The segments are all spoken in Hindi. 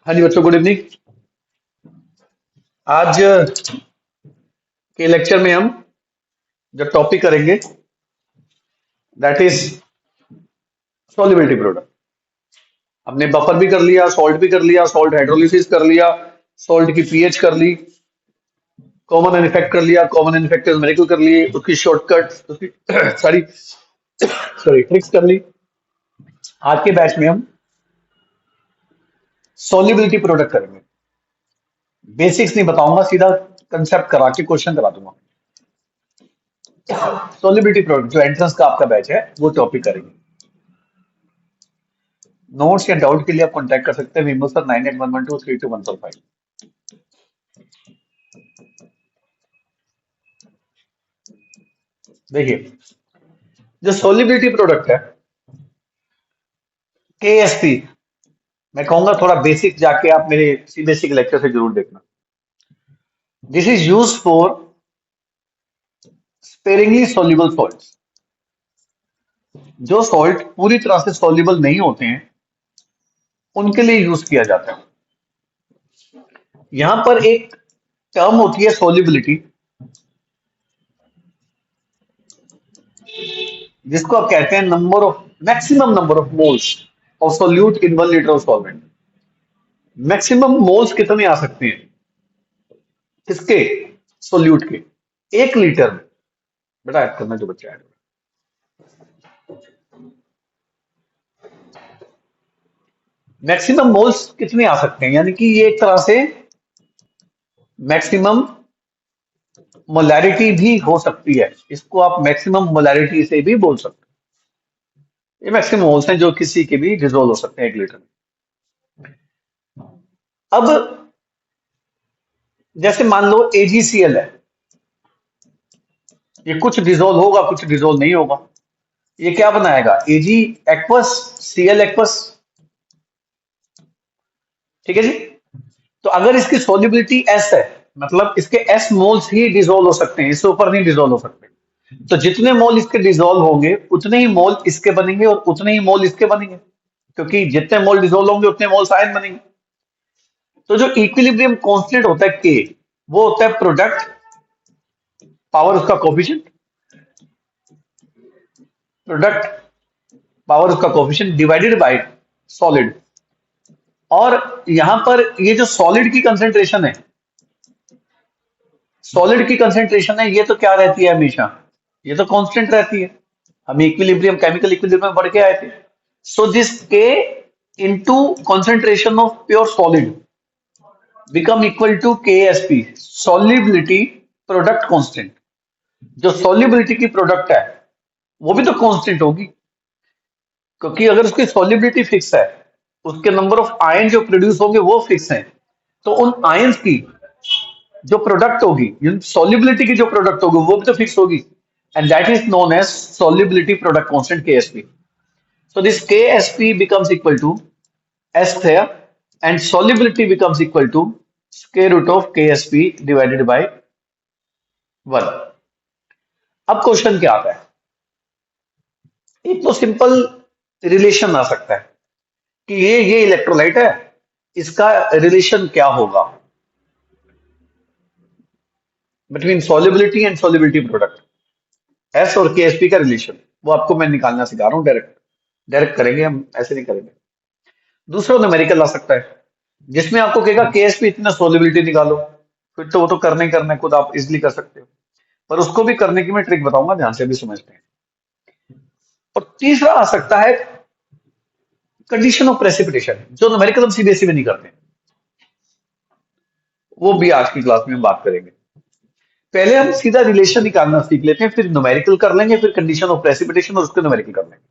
हाँ जी बच्चों, गुड इवनिंग। आज के लेक्चर में हम जो टॉपिक करेंगे दैट इज सॉल्युबिलिटी प्रोडक्ट। हमने बफर भी कर लिया, सॉल्ट भी कर लिया, सॉल्ट हाइड्रोलिसिस कर लिया, सॉल्ट की पीएच कर ली, कॉमन एंड इफेक्ट कर लिया, कॉमन एंड इफेक्ट न्यूमेरिकल कर लिए, उसकी शॉर्टकट उसकी सारी सॉरी ट्रिक्स कर ली। आज के बैच में हम सॉल्युबिलिटी प्रोडक्ट करेंगे। बेसिक्स नहीं बताऊंगा, सीधा कंसेप्ट करा के क्वेश्चन करा दूंगा। सॉल्युबिलिटी प्रोडक्ट जो एंट्रेंस का आपका बैच है वो टॉपिक करेंगे। नोट्स या डाउट के लिए आप कांटेक्ट कर सकते हैं विमो सर 9811232145। देखिए, जो सोलिबिलिटी प्रोडक्ट है केएसपी, मैं कहूंगा थोड़ा बेसिक जाके आप मेरे बेसिक लेक्चर से जरूर देखना। This is use for sparingly soluble salts. जो सॉल्ट पूरी तरह से सोल्यूबल नहीं होते हैं उनके लिए यूज किया जाता है। यहां पर एक टर्म होती है सोल्यूबिलिटी, जिसको आप कहते हैं number of maximum number of moles of solute in 1 litre of solvent. Maximum moles कितने आ सकते हैं किसके? सोल्यूट के 1 लीटर में। बेटा ऐड करना जो बच्चा ऐड। मैक्सिमम मोल्स कितने आ सकते हैं, यानी कि ये एक तरह से मैक्सिमम मोलैरिटी भी हो सकती है। इसको आप मैक्सिमम मोलैरिटी से भी बोल सकते हैं। ये मैक्सिमम मोल्स हैं जो किसी के भी डिजोल्व हो सकते हैं 1 लीटर में। अब जैसे मान लो AgCl है, ये कुछ डिजोल्व होगा कुछ डिजोल्व नहीं होगा। ये क्या बनाएगा? Ag aqueous, Cl aqueous. ठीक है जी। तो अगर इसकी सोल्युबिलिटी S है, मतलब इसके S मोल्स ही डिजोल्व हो सकते हैं, इससे ऊपर नहीं डिजोल्व हो सकते। तो जितने मोल इसके डिजोल्व होंगे उतने ही मोल इसके बनेंगे और उतने ही मोल इसके बनेंगे, क्योंकि जितने मोल डिजोल्व होंगे उतने मोल आयन बनेंगे। तो जो इक्विलिब्रियम कांस्टेंट होता है के, वो होता है प्रोडक्ट पावर उसका कोफिशिएंट, प्रोडक्ट पावर उसका कोफिशिएंट डिवाइडेड बाय सॉलिड। और यहां पर ये जो सॉलिड की कंसेंट्रेशन है, सॉलिड की कंसेंट्रेशन है, ये तो क्या रहती है हमेशा? ये तो कांस्टेंट रहती है। हम इक्विलिब्रियम केमिकल इक्विलिब्रियम में पढ़ के आए थे। So this K into concentration of pure solid become equal to KSP, solubility product constant. जो सॉल्युबिलिटी की प्रोडक्ट है वो भी तो कांस्टेंट होगी, क्योंकि अगर उसकी सॉल्युबिलिटी फिक्स है, उसके नंबर ऑफ आयन जो प्रोड्यूस होंगे वो फिक्स हैं, तो उन आयंस की जो प्रोडक्ट होगी, सॉल्युबिलिटी की जो प्रोडक्ट होगी वो भी तो फिक्स होगी, and that is known as solubility product constant KSP. So this KSP becomes equal to S there, and solubility becomes equal to square root of KSP divided by 1. अब क्वेश्चन क्या आता है? एक तो सिंपल रिलेशन आ सकता है कि ये इलेक्ट्रोलाइट है, इसका रिलेशन क्या होगा between solubility and solubility product. S और KSP का रिलेशन वो आपको मैं निकालना सिखा रहा हूं। डायरेक्ट डायरेक्ट करेंगे हम, ऐसे नहीं करेंगे। दूसरा न्यूमेरिकल आ सकता है जिसमें आपको कहेगा KSP इतना सोल्युबिलिटी निकालो, फिर तो वो तो करना ही करना है, खुद आप इजिली कर सकते हो, पर उसको भी करने की मैं ट्रिक बताऊंगा, ध्यान से भी समझते हैं। और तीसरा आ सकता है कंडीशन ऑफ प्रेसिपिटेशन, जो न्यूमेरिकल हम CBSE में नहीं करते, वो भी आज की क्लास में हम बात करेंगे। पहले हम सीधा रिलेशन निकालना सीख लेते हैं, फिर न्यूमेरिकल कर लेंगे, फिर कंडीशन ऑफ प्रेसिपिटेशन और उसको न्यूमेरिकल कर लेंगे।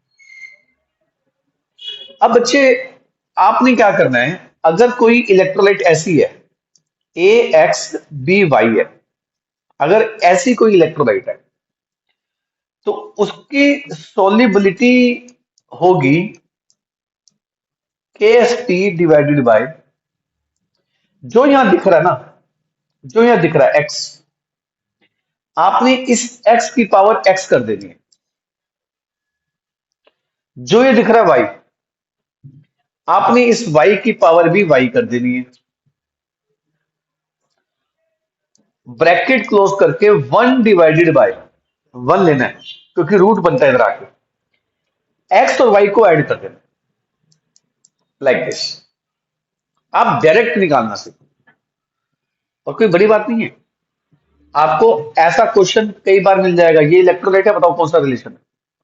अब बच्चे, आपने क्या करना है, अगर कोई इलेक्ट्रोलाइट ऐसी है AXBY है, अगर ऐसी कोई इलेक्ट्रोलाइट है तो उसकी सॉल्युबिलिटी होगी KSP डिवाइडेड बाय, जो यहां दिख रहा है ना, जो यहां दिख रहा है X, आपने इस X की पावर X कर देनी है। जो ये दिख रहा है Y, आपने इस y की पावर भी y कर देनी है, ब्रैकेट क्लोज करके 1/1 लेना है, क्योंकि रूट बनता है इधर आके, x और y को ऐड कर देना, लाइक दिस। आप डायरेक्ट निकालना सीखो, और कोई बड़ी बात नहीं है। आपको ऐसा क्वेश्चन कई बार मिल जाएगा, ये इलेक्ट्रोलाइट है, बताओ कौन सा रिलेशन है,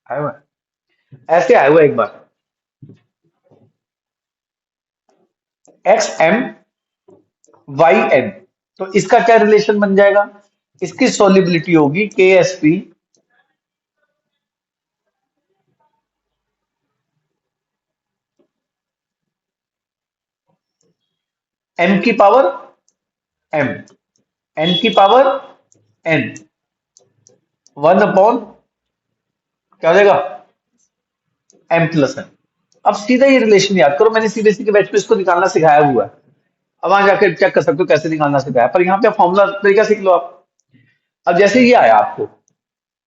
आया हुआ है, ऐसे आया हुआ है एक बार, XMYN, तो इसका क्या रिलेशन बन जाएगा, इसकी सॉल्युबिलिटी होगी KSP M की पावर M, N की पावर N, 1 अपॉन क्या हो जाएगा, M+N। अब सीधा ये रिलेशन याद करो, मैंने सीबीएसई के बैच पे इसको निकालना सिखाया हुआ है, अब वहां जाकर चेक कर सकते हो कैसे निकालना सिखाया, पर यहाँ पे फॉर्मूला तरीका सीख लो आप। अब जैसे ये आया आपको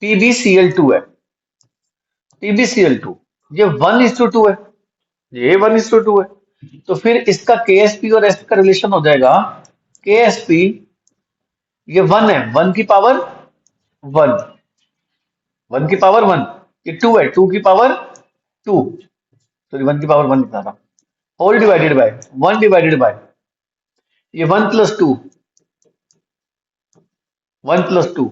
PbCl2 है, PbCl2, ये 1:2 है, ये 1:2 है, तो फिर इसका KSP और S का रिलेशन हो जाएगा, KSP, ये 1 है, 1 की पावर 1, 1 की पावर 1, ये 2 है, 2 की पावर 2, सॉरी 1 की पावर 1 लिखा था, whole divided by 1 divided by ये 1+2, 1+2,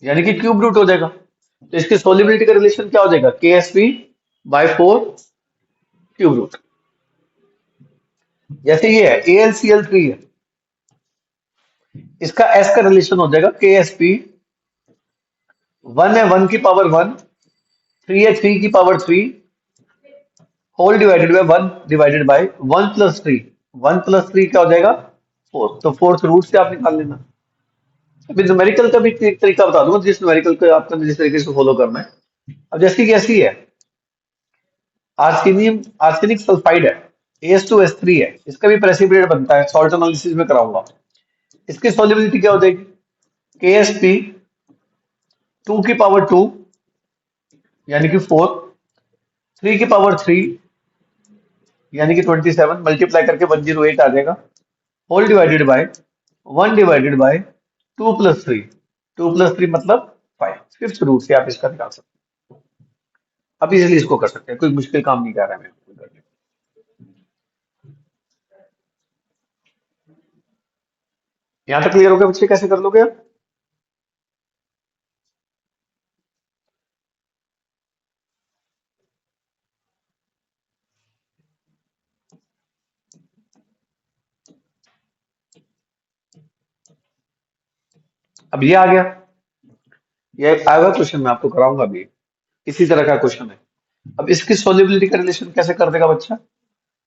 यानी कि क्यूब रूट हो जाएगा, तो इसकी सोलिबिलिटी का रिलेशन क्या हो जाएगा, KSP/4 क्यूब रूट। जैसे ये है AlCl3 है, इसका S का रिलेशन हो जाएगा KSP, 1 है, 1 की पावर 1, 3 है, 3 की power 3, whole divided by 1 divided by 1+3, 1+3 क्या हो जाएगा 4, तो फोर्थ रूट से आप निकाल लेना। अभी न्यूमेरिकल का भी एक तरीका बता दूंगा, जिस न्यूमेरिकल को आपको जिस तरीके से फॉलो करना है। अब जैसी कि ऐसी है, आर्सेनियम, आर्सेनिक सल्फाइड है, AS2S3 है, इसका भी प्रेसिपिटेट बनता है, सॉल्ट एनालिसिस में कराऊंगा। इसकी सॉल्युबिलिटी क्या हो जाएगी, KSP 2 की पावर 2 यानी कि 4, 3 की पावर 3 यानी कि 27, मल्टीप्लाई करके 108 आ जाएगा, whole divided by 1 divided by 2+3, 2+3 मतलब 5, फिफ्थ रूट से आप इसका निकाल सकते हैं। अब इजिली इसको कर सकते हैं, कोई मुश्किल काम नहीं कर रहा है मैं। यहां तक क्लियर हो गया बच्चे, कैसे कर लोगे आप? अब ये आ गया, ये आया हुआ क्वेश्चन मैं आपको कराऊंगा अभी, इसी तरह का क्वेश्चन है। अब इसकी सोल्युबिलिटी का रिलेशन कैसे कर देगा बच्चा,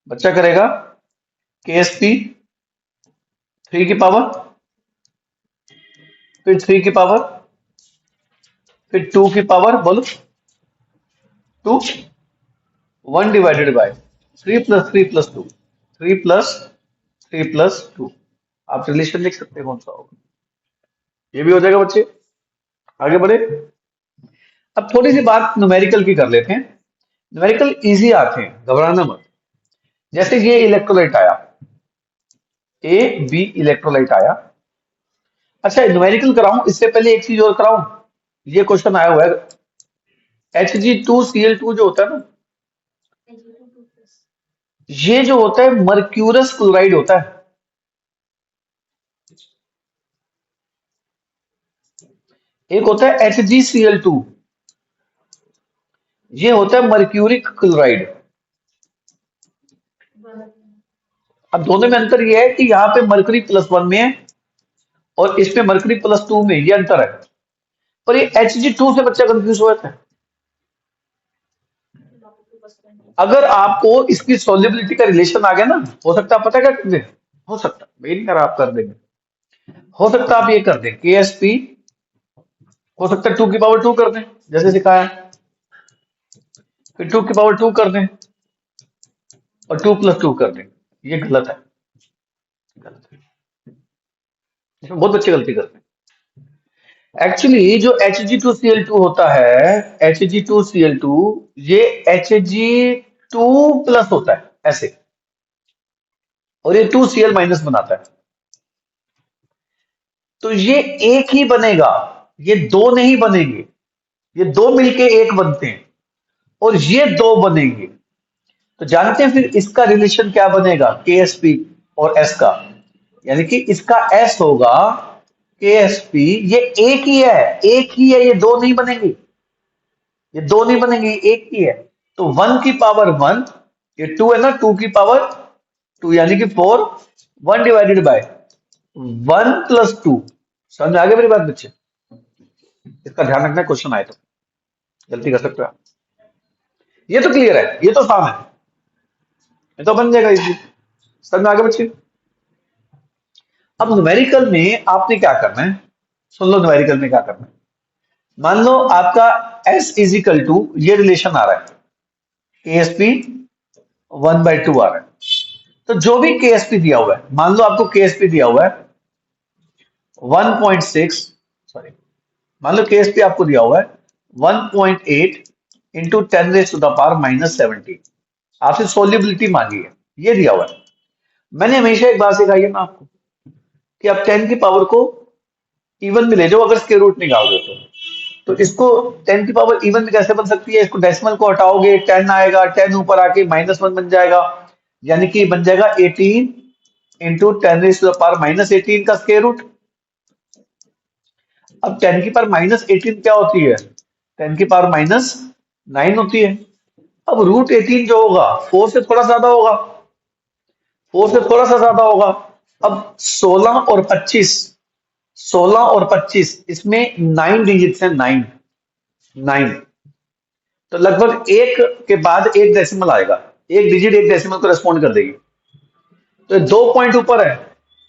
बच्चा करेगा KSP 3 की पावर, फिर 3 की पावर, फिर 2 की पावर, बोलो 2, 1 डिवाइडेड बाय 3+3+2, 3+3+2, आप रिलेशन लिख सकते हैं कौन सा होगा, ये भी हो जाएगा बच्चे। आगे बढ़े, अब थोड़ी सी बात न्यूमेरिकल की कर लेते हैं, न्यूमेरिकल इजी आते हैं, घबराना मत। जैसे ये इलेक्ट्रोलाइट आया, AB इलेक्ट्रोलाइट आया, अच्छा न्यूमेरिकल कराऊं इससे पहले एक चीज और कराऊं, ये क्वेश्चन आया हुआ है, Hg2Cl2 जो होता है ना, ये जो होता है मर्क्यूरस क्लोराइड होता है, एक होता है HgCl2, ये होता है मर्क्यूरिक क्लोराइड। अब दोनों में अंतर यह है कि यहाँ पे मरकरी +1 में है और इसमें मरकरी +2 में, ये अंतर है। पर ये Hg2 से बच्चा कंफ्यूज हो जाता है। अगर आपको इसकी सोल्युबिलिटी का रिलेशन आ गया ना, हो सकता है पता क्या कर दें, हो सकता मैं नहीं कर रहा, आप कर देंगे, हो सकता है आप ये कर दें KSP, हो सकता है 2 की पावर 2 कर दें जैसे सिखाया है, फिर 2 की पावर 2 कर दें और 2+2 कर दें, ये गलत है, गलत है, इसमें बहुत बच्चे गलती करते हैं। एक्चुअली जो Hg2Cl2 होता है, Hg2Cl2, ये Hg2+ होता है, ऐसे, और ये 2Cl माइनस बनाता है, तो ये एक ही बनेगा, ये दो नहीं बनेंगे, ये दो मिलके एक बनते हैं, और ये दो बनेंगे। तो जानते हैं फिर इसका रिलेशन क्या बनेगा KSP और S का, यानी कि इसका S होगा KSP, ये एक ही है, एक ही है, ये दो नहीं बनेंगे, ये दो नहीं बनेंगे, एक ही है। तो 1 की पावर 1, ये 2 है ना, 2 की पावर 2 यानी कि 4, 1 डिवाइडेड बाय 1 + 2। समझ में आ गया मेरी बात बच्चे? इसका ध्यान रखना, क्वेश्चन आए तो गलती कर सकते हो आप। ये तो क्लियर है, ये तो साफ है, ये तो बन जाएगा इजी। समझ में आ गया बच्चे? अब न्यूमेरिकल में आपने क्या करना है, सुन लो न्यूमेरिकल में क्या करना है। मान लो आपका S इजिकल टू, ये रिलेशन आ रहा है KSP 1/2 आ रहा है, तो जो भी KSP दिया हुआ है, मान लो आपको KSP दिया हुआ है 1.6, सॉरी, मान लो KSP आपको दिया हुआ है 1.8 इंटू 10⁻⁻17, आपसे सोल्यूबिलिटी मांगी है, ये दिया हुआ है। मैंने हमेशा एक बात सिखाई है ना आपको कि आप 10 की पावर को इवन में ले जाओ, अगर स्क्वायर रूट निकाल दो तो इसको 10 की पावर इवन में कैसे बन सकती है, इसको डेसिमल को हटाओगे 10 आएगा, 10 ऊपर आके -1 बन जाएगा, यानी कि बन जाएगा 18 इंटू 10⁻⁻18 का स्क्वायर रूट। अब 10 की पावर -18 क्या होती है, 10 की पावर -9 होती है। अब √18 जो होगा 4 से थोड़ा ज्यादा होगा, 4 से थोड़ा सा ज्यादा होगा। अब 16 और 25 इसमें 9 डिजिट्स हैं, 9 तो लगभग एक के बाद एक डेसिमल आएगा, एक डिजिट एक डेसिमल को रेस्पॉन्ड कर देगी। तो 2 पॉइंट ऊपर है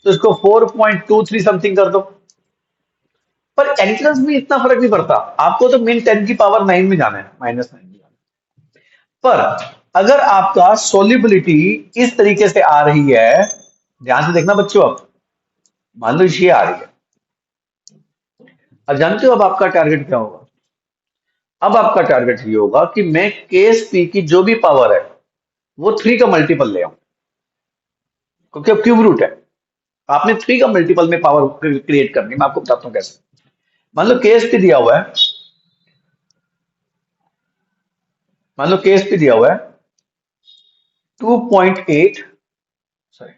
तो इसको 4.23 समथिंग कर दो। पर एंट्रेंस में इतना फर्क नहीं पड़ता, आपको तो मेन 10 की पावर 9 में जाना है, -9 में जाना है। पर अगर आपका सोल्यूबिलिटी इस तरीके से आ रही है, ध्यान से देखना बच्चों, अब मान लो ये आ रही है, अब जानते हो अब आपका टारगेट क्या होगा? अब आपका टारगेट ये होगा कि मैं KSP की जो भी पावर है वो 3 का मल्टीपल ले आऊं, क्योंकि अब क्यूब रूट है, आपने 3 का मल्टीपल में पावर क्रिएट करनी है। मैं आपको बताता हूं कैसे। मान लो KSP दिया हुआ है, मान लो KSP दिया हुआ है 2.8, सॉरी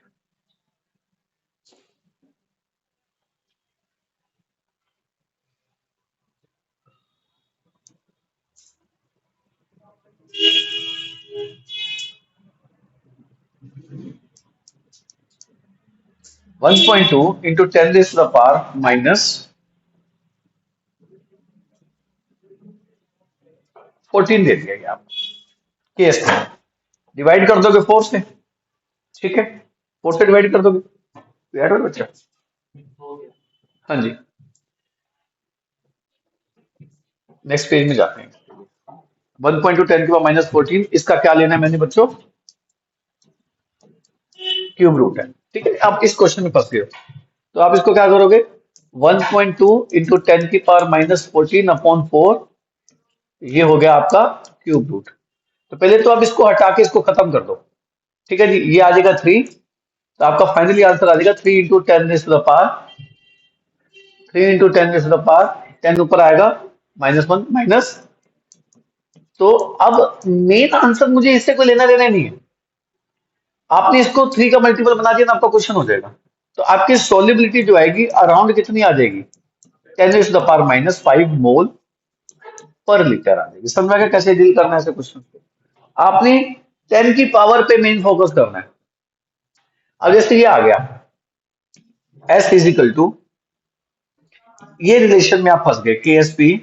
1.2 इंटू 10⁻14 दे दिया गया आपको KSP, डिवाइड कर दोगे 4 से, ठीक है, 4 से डिवाइड कर दोगे, ऐड हो बच्चा? हाँ जी, नेक्स्ट पेज में जाते हैं। 1.2 10⁻14, इसका क्या लेना है मैंने बच्चों, क्यूब रूट है, ठीक है। आप इस क्वेश्चन में फंस गए हो, तो आप इसको क्या करोगे, 1.2 इंटू 10⁻14/4, ये हो गया आपका क्यूब रूट। तो पहले तो आप इसको हटा के इसको खत्म कर दो, ठीक है जी, ये आ जाएगा 3, तो आपका फाइनली आंसर आ जाएगा 3 इंटू 10⁻, 10 ऊपर आएगा -1 माइनस। तो अब मेन आंसर मुझे इससे कोई लेना देना नहीं है, आपने इसको 3 का मल्टीपल बना दिया ना, आपका क्वेश्चन हो जाएगा। तो आपकी सोल्यूबिलिटी जो आएगी अराउंड कितनी आ जाएगी, 10⁻⁻5 मोल पर लीटर आ जाएगी। समझ में आ गया कैसे डील करना है ऐसे क्वेश्चन को? आपने 10 की पावर पे मेन फोकस करना है। अब जैसे ये आ गया S इजिकल टू, ये रिलेशन में आप फंस गए, KSP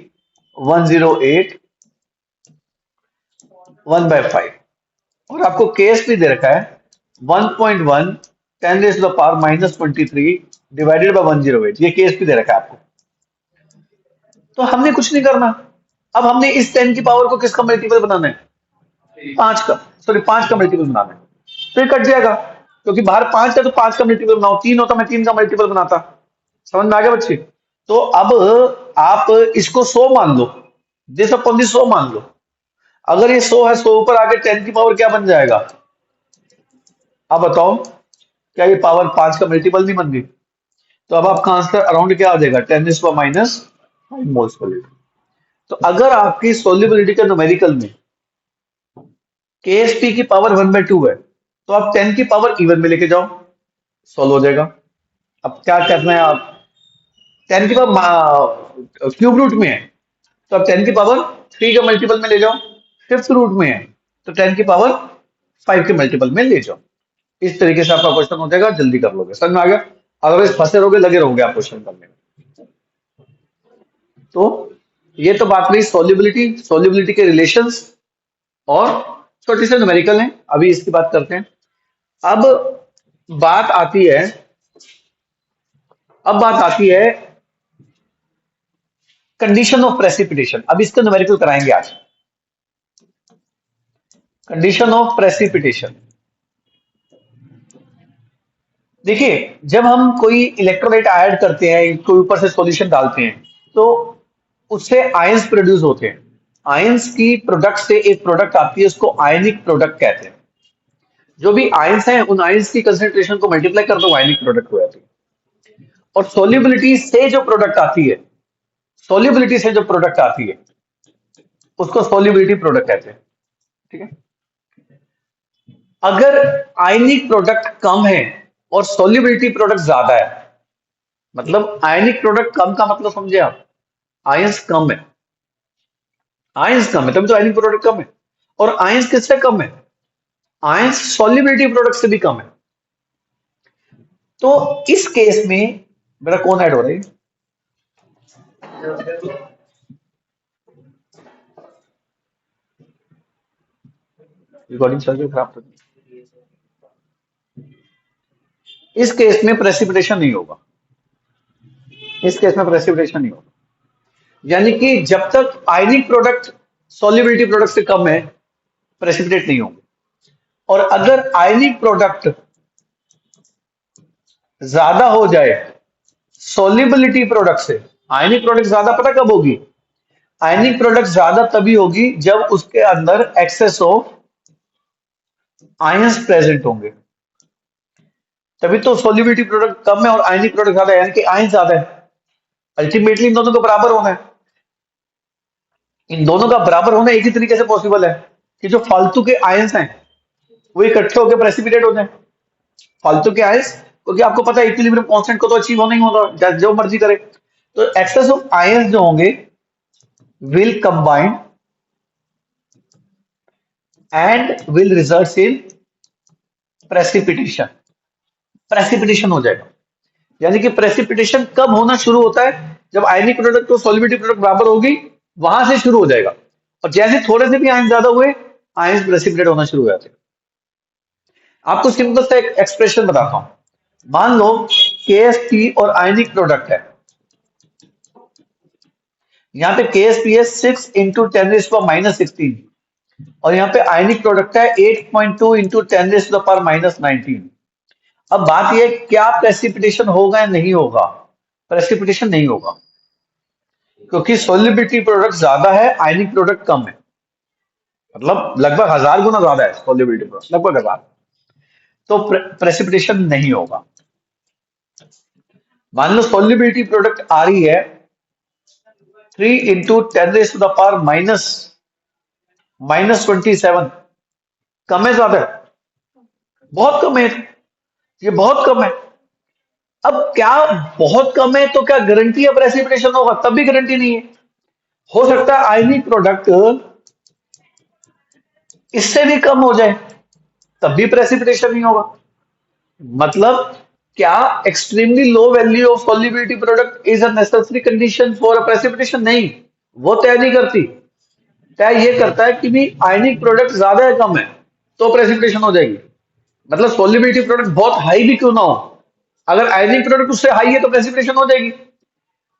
108 1/5, और आपको KSP दे रखा है 1.1 10⁻⁻23 डिवाइडेड बाय 108, ये KSP दे रखा है आपको। तो हमने कुछ नहीं करना, अब हमने इस 10 की पावर को किसका मल्टीपल बनाना है, 5 का, सॉरी 5 का मल्टीपल बनाना है, तो ये कट जाएगा, क्योंकि बाहर 5 है तो 5 का मल्टीपल बनाओ, 3 होता मैं 3 का मल्टीपल बनाता। समझ में आ गया बच्चे? तो अब आप इसको 100 मान लो, दिस अपॉन दिस 100 मान लो। अगर ये 100 है, 100 ऊपर आके 10 की पावर क्या बन जाएगा, अब बताओ, क्या ये पावर 5 का मल्टीपल नहीं बन गई? तो अब आपका आंसर अराउंड क्या आ जाएगा, 10⁻⁵ मोल्स पर लीटर। तो अगर आपकी सोल्यूबिलिटी का न्यूमेरिकल में KSP की पावर 1/2 है, तो आप 10 की पावर इवन में लेके जाओ, सॉल्व हो जाएगा। अब क्या करना है, आप 10 की पावर क्यूब रूट में है, तो आप 10 की पावर 3 के मल्टीपल में ले जाओ। फिफ्थ रूट में है, तो 10 की पावर 5 के मल्टीपल में ले जाओ। इस तरीके से आपका क्वेश्चन हो जाएगा, जल्दी कर लोगे। समझ में आ गया? अदरवाइज फंसे रहोगे, लगे रहोगे आप क्वेश्चन करने में। तो ये तो बात रही सॉल्युबिलिटी, सॉल्युबिलिटी के रिलेशंस और छोटे से न्यूमेरिकल हैं। अभी इसकी बात करते हैं। अब बात आती है अब बात आती है कंडीशन ऑफ प्रेसिपिटेशन। अब इसका न्यूमेरिकल कराएंगे आज। कंडीशन ऑफ प्रेसिपिटेशन, देखिए, जब हम कोई इलेक्ट्रोलाइट ऐड करते हैं, कोई ऊपर से सॉल्यूशन डालते हैं, तो उससे आयंस प्रोड्यूस होते हैं। आयंस की प्रोडक्ट से एक प्रोडक्ट आती है, उसको आयनिक प्रोडक्ट कहते हैं। जो भी आयंस हैं, उन आयंस की कंसेंट्रेशन को मल्टीप्लाई कर दो, आयनिक प्रोडक्ट हो जाती है। और सोल्यूबिलिटी से जो प्रोडक्ट आती है, सोल्यूबिलिटी से जो प्रोडक्ट आती है, उसको सोल्यूबिलिटी प्रोडक्ट कहते हैं। ठीक है? अगर आयनिक प्रोडक्ट कम है और सोल्यूबिलिटी प्रोडक्ट ज्यादा है, मतलब आयनिक प्रोडक्ट कम का मतलब समझे आप, आयंस कम है, आयंस कम है तभी तो आयनिक प्रोडक्ट कम है। और आयंस किससे कम है? आयंस सोल्यूबिलिटी प्रोडक्ट से भी कम है। तो इस केस में मेरा कौन ऐड हो रही है? रिकॉर्डिंग चल रही है, खराब तो नहीं। इस केस में प्रेसिपिटेशन नहीं होगा, इस केस में प्रेसिपिटेशन नहीं होगा। यानी कि जब तक आयनिक प्रोडक्ट सोल्यूबिलिटी प्रोडक्ट से कम है, प्रेसिपिटेट नहीं होंगे। और अगर आयनिक प्रोडक्ट ज्यादा हो जाए सोल्यूबिलिटी प्रोडक्ट से, आयनिक प्रोडक्ट ज्यादा पता कब होगी? आयनिक प्रोडक्ट ज्यादा तभी होगी जब उसके अंदर एक्सेस ऑफ आयंस प्रेजेंट होंगे। तभी तो सोल्यूबिलिटी प्रोडक्ट कम है और आयनिक प्रोडक्ट ज्यादा है, यानी कि आयंस ज्यादा है। अल्टीमेटली इन दोनों को बराबर होना है। इन दोनों का बराबर होना एक ही तरीके से पॉसिबल है कि जो फालतू के आयंस हैं वो इकट्ठे होकर प्रेसिपिटेट हो जाए। फालतू के आयंस, क्योंकि आपको पता है इक्विलिब्रियम कांस्टेंट को तो अचीव होना ही होगा, जो मर्जी करे। तो एक्सेस ऑफ आयंस जो होंगे will combine and will result in precipitation. Precipitation हो जाएगा। यानी कि प्रेसिपिटेशन कब होना शुरू होता है? जब आयनिक प्रोडक्ट तो सॉल्युबिलिटी प्रोडक्ट बराबर होगी, वहां से शुरू हो जाएगा। और जैसे थोड़े से भी आयन ज्यादा हुए, आयंस प्रेसिपिटेट होना शुरू हो जाते हैं। आपको सिंपल सा एक एक्सप्रेशन बताता हूं। मान लो KSP और आयनिक प्रोडक्ट है। यहाँ पे KSP है 6 इंटू 10⁻⁻16 और यहाँ पे आयनिक प्रोडक्ट है 8.2 इंटू 10⁻⁻19। अब बात यह है, क्या प्रेसिपिटेशन होगा या नहीं होगा? प्रेसिपिटेशन नहीं होगा, क्योंकि सोल्युबिलिटी प्रोडक्ट ज्यादा है, आयनिक प्रोडक्ट कम है। मतलब लगभग 1000 गुना ज्यादा है सोल्युबिलिटी प्रोडक्ट, लगभग 1000। तो प्रेसिपिटेशन नहीं होगा। मान लो सोल्युबिलिटी प्रोडक्ट आ रही है 3 इंटू 10⁻⁻27। कम है ज्यादा है? बहुत कम है, ये बहुत कम है। अब क्या बहुत कम है तो क्या गारंटी है प्रेसिपिटेशन होगा? तब भी गारंटी नहीं है। हो सकता है आयनिक प्रोडक्ट इससे भी कम हो जाए, तब भी प्रेसिपिटेशन नहीं होगा। मतलब क्या extremely low value of solubility product is a necessary condition for a precipitation? नहीं, वो तय नहीं करती। तय ये करता है कि भी आयनिक प्रोडक्ट ज्यादा है कम है तो प्रेसिपिटेशन हो जाएगी। मतलब सॉल्युबिलिटी प्रोडक्ट बहुत हाई भी क्यों ना हो, अगर आयनिक प्रोडक्ट उससे हाई है तो प्रेसिपिटेशन हो जाएगी।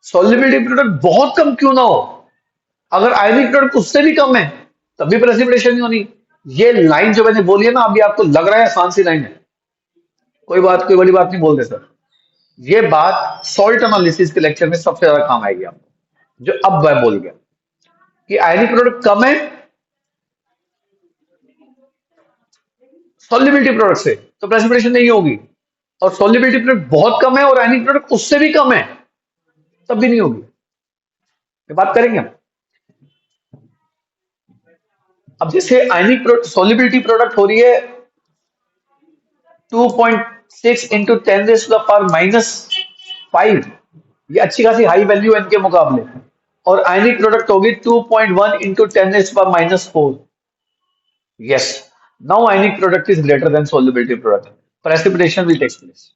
सॉल्युबिलिटी प्रोडक्ट बहुत कम क्यों ना हो, अगर आयनिक प्रोडक्ट उससे भी कम है तब भी प्रेसिपिटेशन नहीं होनी। ये लाइन जो मैंने बोली है ना, अभी आपको लग रहा है आसान सी लाइन है, कोई बात, कोई बड़ी बात नहीं बोलते सर। ये बात सॉल्ट एनालिसिस के लेक्चर में सबसे ज्यादा काम आएगी आपको, जो अब मैं बोल गया कि आयनिक प्रोडक्ट कम है, सॉल्युबिलिटी प्रोडक्ट से, तो प्रेसिपिटेशन नहीं होगी। और सॉल्युबिलिटी प्रोडक्ट बहुत कम है और आयनिक प्रोडक्ट उससे भी कम है, तब भी नहीं होगी। ये बात करेंगे हम। अब जैसे आयनिक सॉल्युबिलिटी प्रोडक्ट हो रही है 2.6 इंटू 10⁻⁻⁵, ये अच्छी खासी हाई वैल्यू है इनके मुकाबले। और आयनिक प्रोडक्ट होगी 2.1 into 10⁻⁴। Yes, now ionic product is greater than solubility product, precipitation will take place.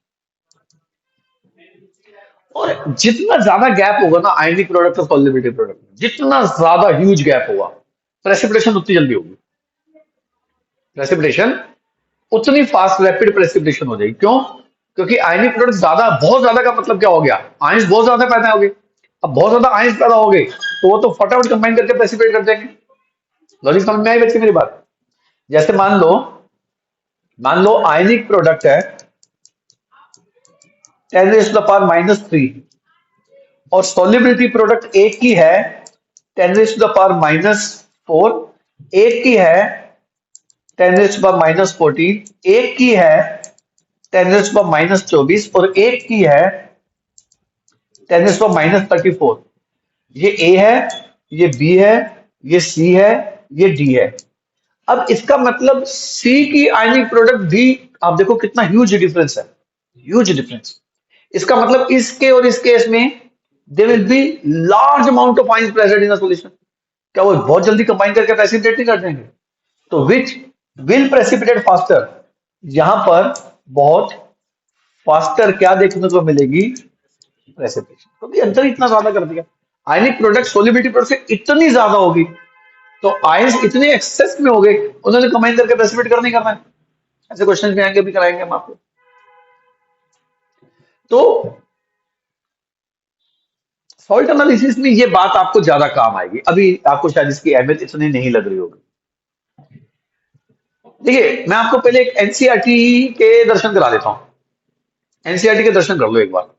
और जितना ज्यादा गैप होगा ना आयनिक प्रोडक्ट और सॉल्युबिलिटी प्रोडक्ट में, जितना ज्यादा ह्यूज गैप होगा, प्रेसिपिटेशन उतनी जल्दी होगी। प्रेसिपिटेशन उतनी फास्ट रैपिड प्रेसिपिटेशन हो जाएगी। क्यों? क्योंकि आयनिक प्रोडक्ट ज्यादा, बहुत ज्यादा का मतलब क्या हो गया, आयंस बहुत ज्यादा पैदा हो गए। अब बहुत ज्यादा आयंस पैदा हो गए तो वो तो फटाफट कंबाइन करके प्रेसिपिटेट कर देंगे। लॉजिक समझ में आई बच्चे मेरी बात? जैसे मान लो आयनिक प्रोडक्ट है 10⁻³ और सॉल्युबिलिटी प्रोडक्ट एक की है 10⁻⁴, एक की है 10⁻⁴, एक की है 10⁻⁴ और एक की है 10⁻34। ये ए है, ये बी है, ये सी है, ये डी है। अब इसका मतलब सी की आयनिक प्रोडक्ट भी, आप देखो कितना ह्यूज डिफरेंस है, ह्यूज डिफरेंस। इसका मतलब इसके और इस केस में there will be large amount of ions present in the solution. क्या वो बहुत जल्दी कंबाइन करके प्रेसिपिटेट नहीं कर देंगे? तो विच विल प्रेसिपिटेट फास्टर, यहां पर बहुत फास्टर क्या देखने को मिलेगी, प्रेसिपिटेशन। क्योंकि अंतर इतना ज्यादा कर दिया, आयनिक प्रोडक्ट सॉल्युबिलिटी प्रोडक्ट से इतनी ज्यादा होगी, तो आयंस इतने एक्सेस में हो गए, उन्होंने कंबाइन करके प्रेसिपिटेट करना ही करना है। ऐसे क्वेश्चन भी आएंगे, भी कराएंगे हम आपको। तो सॉल्ट एनालिसिस में ये बात आपको ज्यादा काम आएगी, अभी आपको शायद इसकी अहमियत इतनी नहीं लग रही होगी। देखिए, मैं आपको पहले एक एनसीईआरटी के दर्शन करा देता हूं। एनसीईआरटी के दर्शन कर लो एक बार।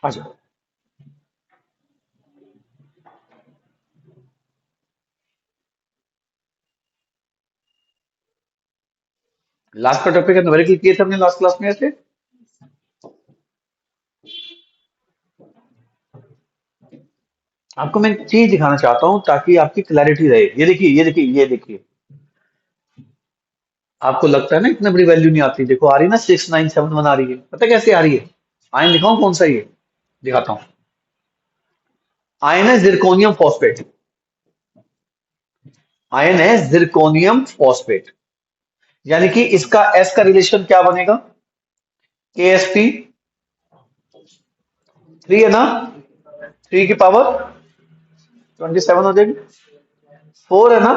अच्छा, लास्ट का टॉपिक है न्यूमेरिकल किए थे हमने लास्ट क्लास में। ऐसे आपको मैं एक चीज दिखाना चाहता हूं ताकि आपकी क्लैरिटी रहे। ये देखिए, ये देखिए, ये देखिए, आपको लगता है ना इतनी बड़ी वैल्यू नहीं आती, देखो आ रही है ना 6971 आ रही है। पता है कैसे आ रही है? आयन दिखाऊं कौन सा, ये दिखाता हूं। आयन है जिरकोनियम फॉस्फेट, आयन है जिरकोनियम फॉस्फेट, यानी कि इसका एस का रिलेशन क्या बनेगा, KsP3 है ना, 3 की पावर 27 हो जाएगी। 4 है ना,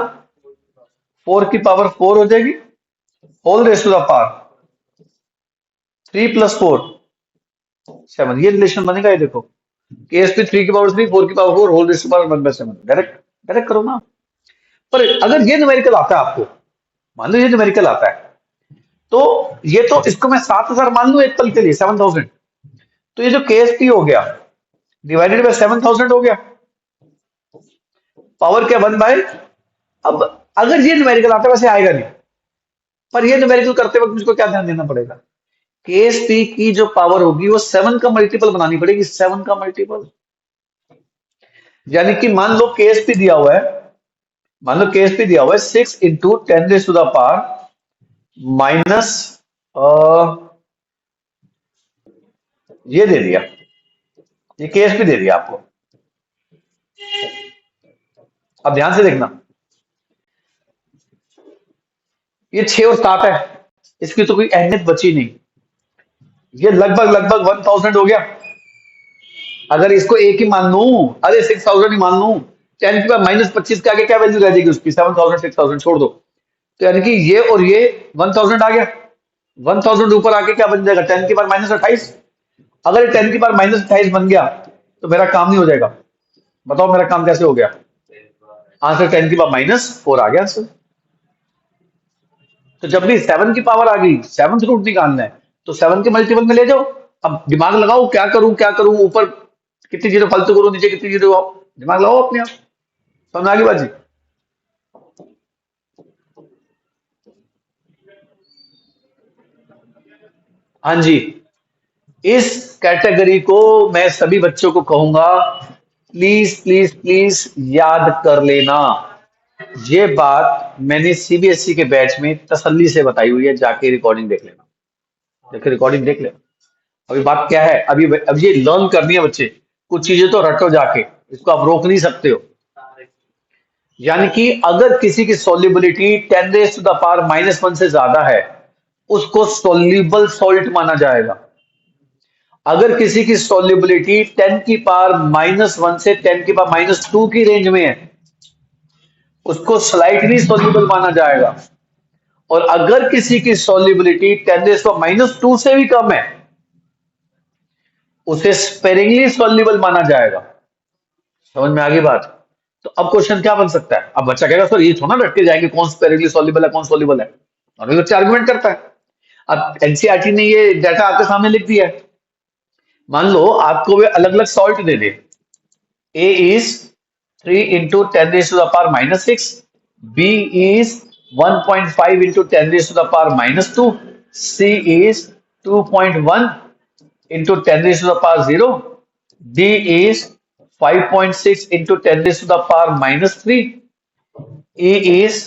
4 की पावर 4 हो जाएगी, whole raise to the power 3 + 4 7। ये रिलेशन बनेगा, ये देखो, KsP3 की पावर 3, 4 की power 4, whole raise to power 1/7। Direct direct करो ना। पर अगर ये न्यूमेरिकल आता है आपको, मान लो ये न्यूमेरिकल आता है, तो ये तो इसको मैं 7000 मान लू एक पल के लिए, 7000, तो ये जो KsP हो गया डिवाइडेड बाय 7000 हो गया, पावर क्या 1/। अब अगर ये न्यूमेरिकल आता है, वैसे आएगा नहीं, पर ये न्यूमेरिकल करते वक्त मुझको क्या ध्यान देना पड़ेगा, KsP की जो पावर होगी वो 7 का मल्टीपल बनानी पड़ेगी, 7 का मल्टीपल। यानी कि मान लो KsP दिया हुआ है, मान लो KsP दिया हुआ है 6 इंटू 10⁻⁻, ये दे दिया, ये KsP दे दिया आपको। अब ध्यान से देखना, ये 6 और 7 है, इसकी तो कोई अहमियत बची नहीं। ये लगभग लगभग 1000 हो गया। अगर इसको एक ही मान लू, अरे 6000 ही मान लू, 10 की पावर -25 के आगे क्या वैल्यू रह जाएगी उसकी, 7000 6000 छोड़ दो, तो यानी कि ये और ये 1000 आ गया। 1000 ऊपर आके क्या बन जाएगा, 10 की पावर -28। अगर 10 की पावर -28 बन गया तो मेरा काम नहीं हो जाएगा। बताओ मेरा काम कैसे हो गया? आंसर 10 की पावर -4 आ गया आंसर। तो जब भी 7 की पावर आ गई, सेवंथ रूट निकालना है, तो 7 के मल्टीपल में ले जाओ। अब दिमाग लगाओ, क्या करूं, ऊपर कितनी जीरो फालतू करूं, नीचे कितनी जीरो आओ, दिमाग लगाओ अपने आप। समझ आ गई बाजी? हाँ जी। इस कैटेगरी को मैं सभी बच्चों को कहूंगा, प्लीज प्लीज प्लीज याद कर लेना। ये बात मैंने सीबीएसई के बैच में तसल्ली से बताई हुई है, जाके रिकॉर्डिंग देख लेना, जाके रिकॉर्डिंग देख लेना। अभी बात क्या है, अब ये लर्न करनी है बच्चे। कुछ चीजें तो रटो जाके, इसको आप रोक नहीं सकते हो। यानी कि अगर किसी की solubility 10 raise to the power -1 से ज्यादा है, उसको सोल्यूबल सॉल्ट माना जाएगा। अगर किसी की सोल्यूबिलिटी 10 की पावर -1 से 10 की पावर -2 की रेंज में है, उसको स्लाइटली सोल्यूबल माना जाएगा। और अगर किसी की सोल्यूबिलिटी 10 रेज टू -2 से भी कम है, उसे स्पेरिंगली सोल्यूबल माना जाएगा। समझ में आ गई बात? तो अब क्वेश्चन क्या बन सकता है? अब बच्चा कहेगा सर ये थोड़ा ना रट के जाएंगे कौन स्पेरिंगली सॉल्युबल है कौन सॉल्युबल है, और भी बच्चा आर्गुमेंट करता है। अब एनसीईआरटी ने ये डाटा आपके सामने लिख दिया है। मान लो आपको वे अलग अलग सॉल्ट दे दे, A is 3 into 10 raise to the power -6, B is 1.5 into 10 raise to the power -2, C is 2.1 into 10 raised to the power 0. D is 5.6 into 10 raised to the power -3. E is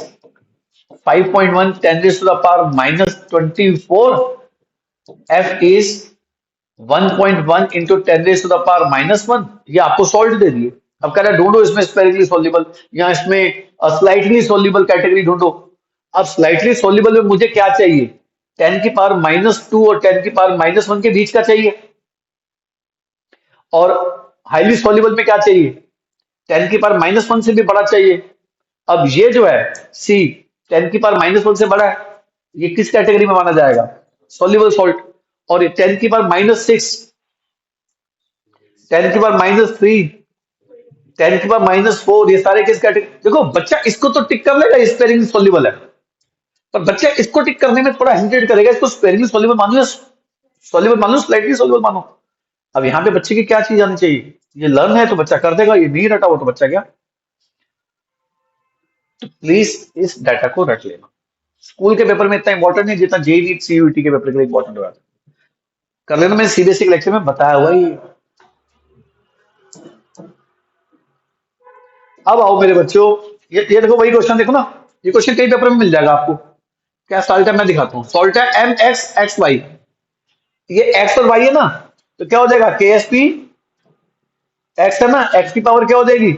5.1 10 raised to the power -24. F is 1.1 into 10 raised to the power -1. ये आपको सॉल्ट दे दिए। अब कह रहा है ढूंढो इसमें स्पेरिकली सोल्यूबल या इसमें स्लाइटली सोल्यूबल कैटेगरी ढूंढो। अब स्लाइटली सोल्यूबल में मुझे क्या चाहिए? 10 की पावर -2 और 10 की पावर -1 के बीच का चाहिए। और हाईली सॉल्युबल में क्या चाहिए? 10 की पावर -1 से भी बड़ा चाहिए। अब ये जो है सी 10 की पावर -1 से बड़ा है, ये किस कैटेगरी में माना जाएगा? Soluble salt. और 10 की पावर -6, 10 की पावर -3, 10 की पावर -4, ये सारे किस कैटेगरी? देखो बच्चा इसको तो टिक कर लेगा, स्पेरिंगली सॉल्युबल है, पर बच्चा इसको टिक करने में थोड़ा हेजिटेट करेगा, इसको स्पेरिंगली सॉल्युबल मान लो, सॉल्युबल मान लो, स्लाइटली सॉल्युबल मानो। अब यहाँ पे बच्चे की क्या चीज आनी चाहिए? ये लर्न है तो बच्चा कर देगा, ये नहीं रटा हो तो बच्चा क्या। तो प्लीज इस डाटा को रट लेना। स्कूल के पेपर में इतना इंपॉर्टेंट नहीं जितना जेई नीट सीयूईटी के पेपर के लिए इंपॉर्टेंट हो जाता है। कर लेना, मैंने सीबीएसई के लेक्चर में बताया हुआ ही। अब आओ मेरे बच्चों, ये देखो वही क्वेश्चन देखो ना, ये क्वेश्चन कई पेपर में मिल जाएगा आपको। क्या सॉल्ट है मैं दिखाता हूँ। सॉल्ट है एम एक्स एक्स वाई, ये एक्स और वाई है ना, तो क्या हो जाएगा? के एस पी एक्स है ना, एक्स की पावर क्या हो जाएगी?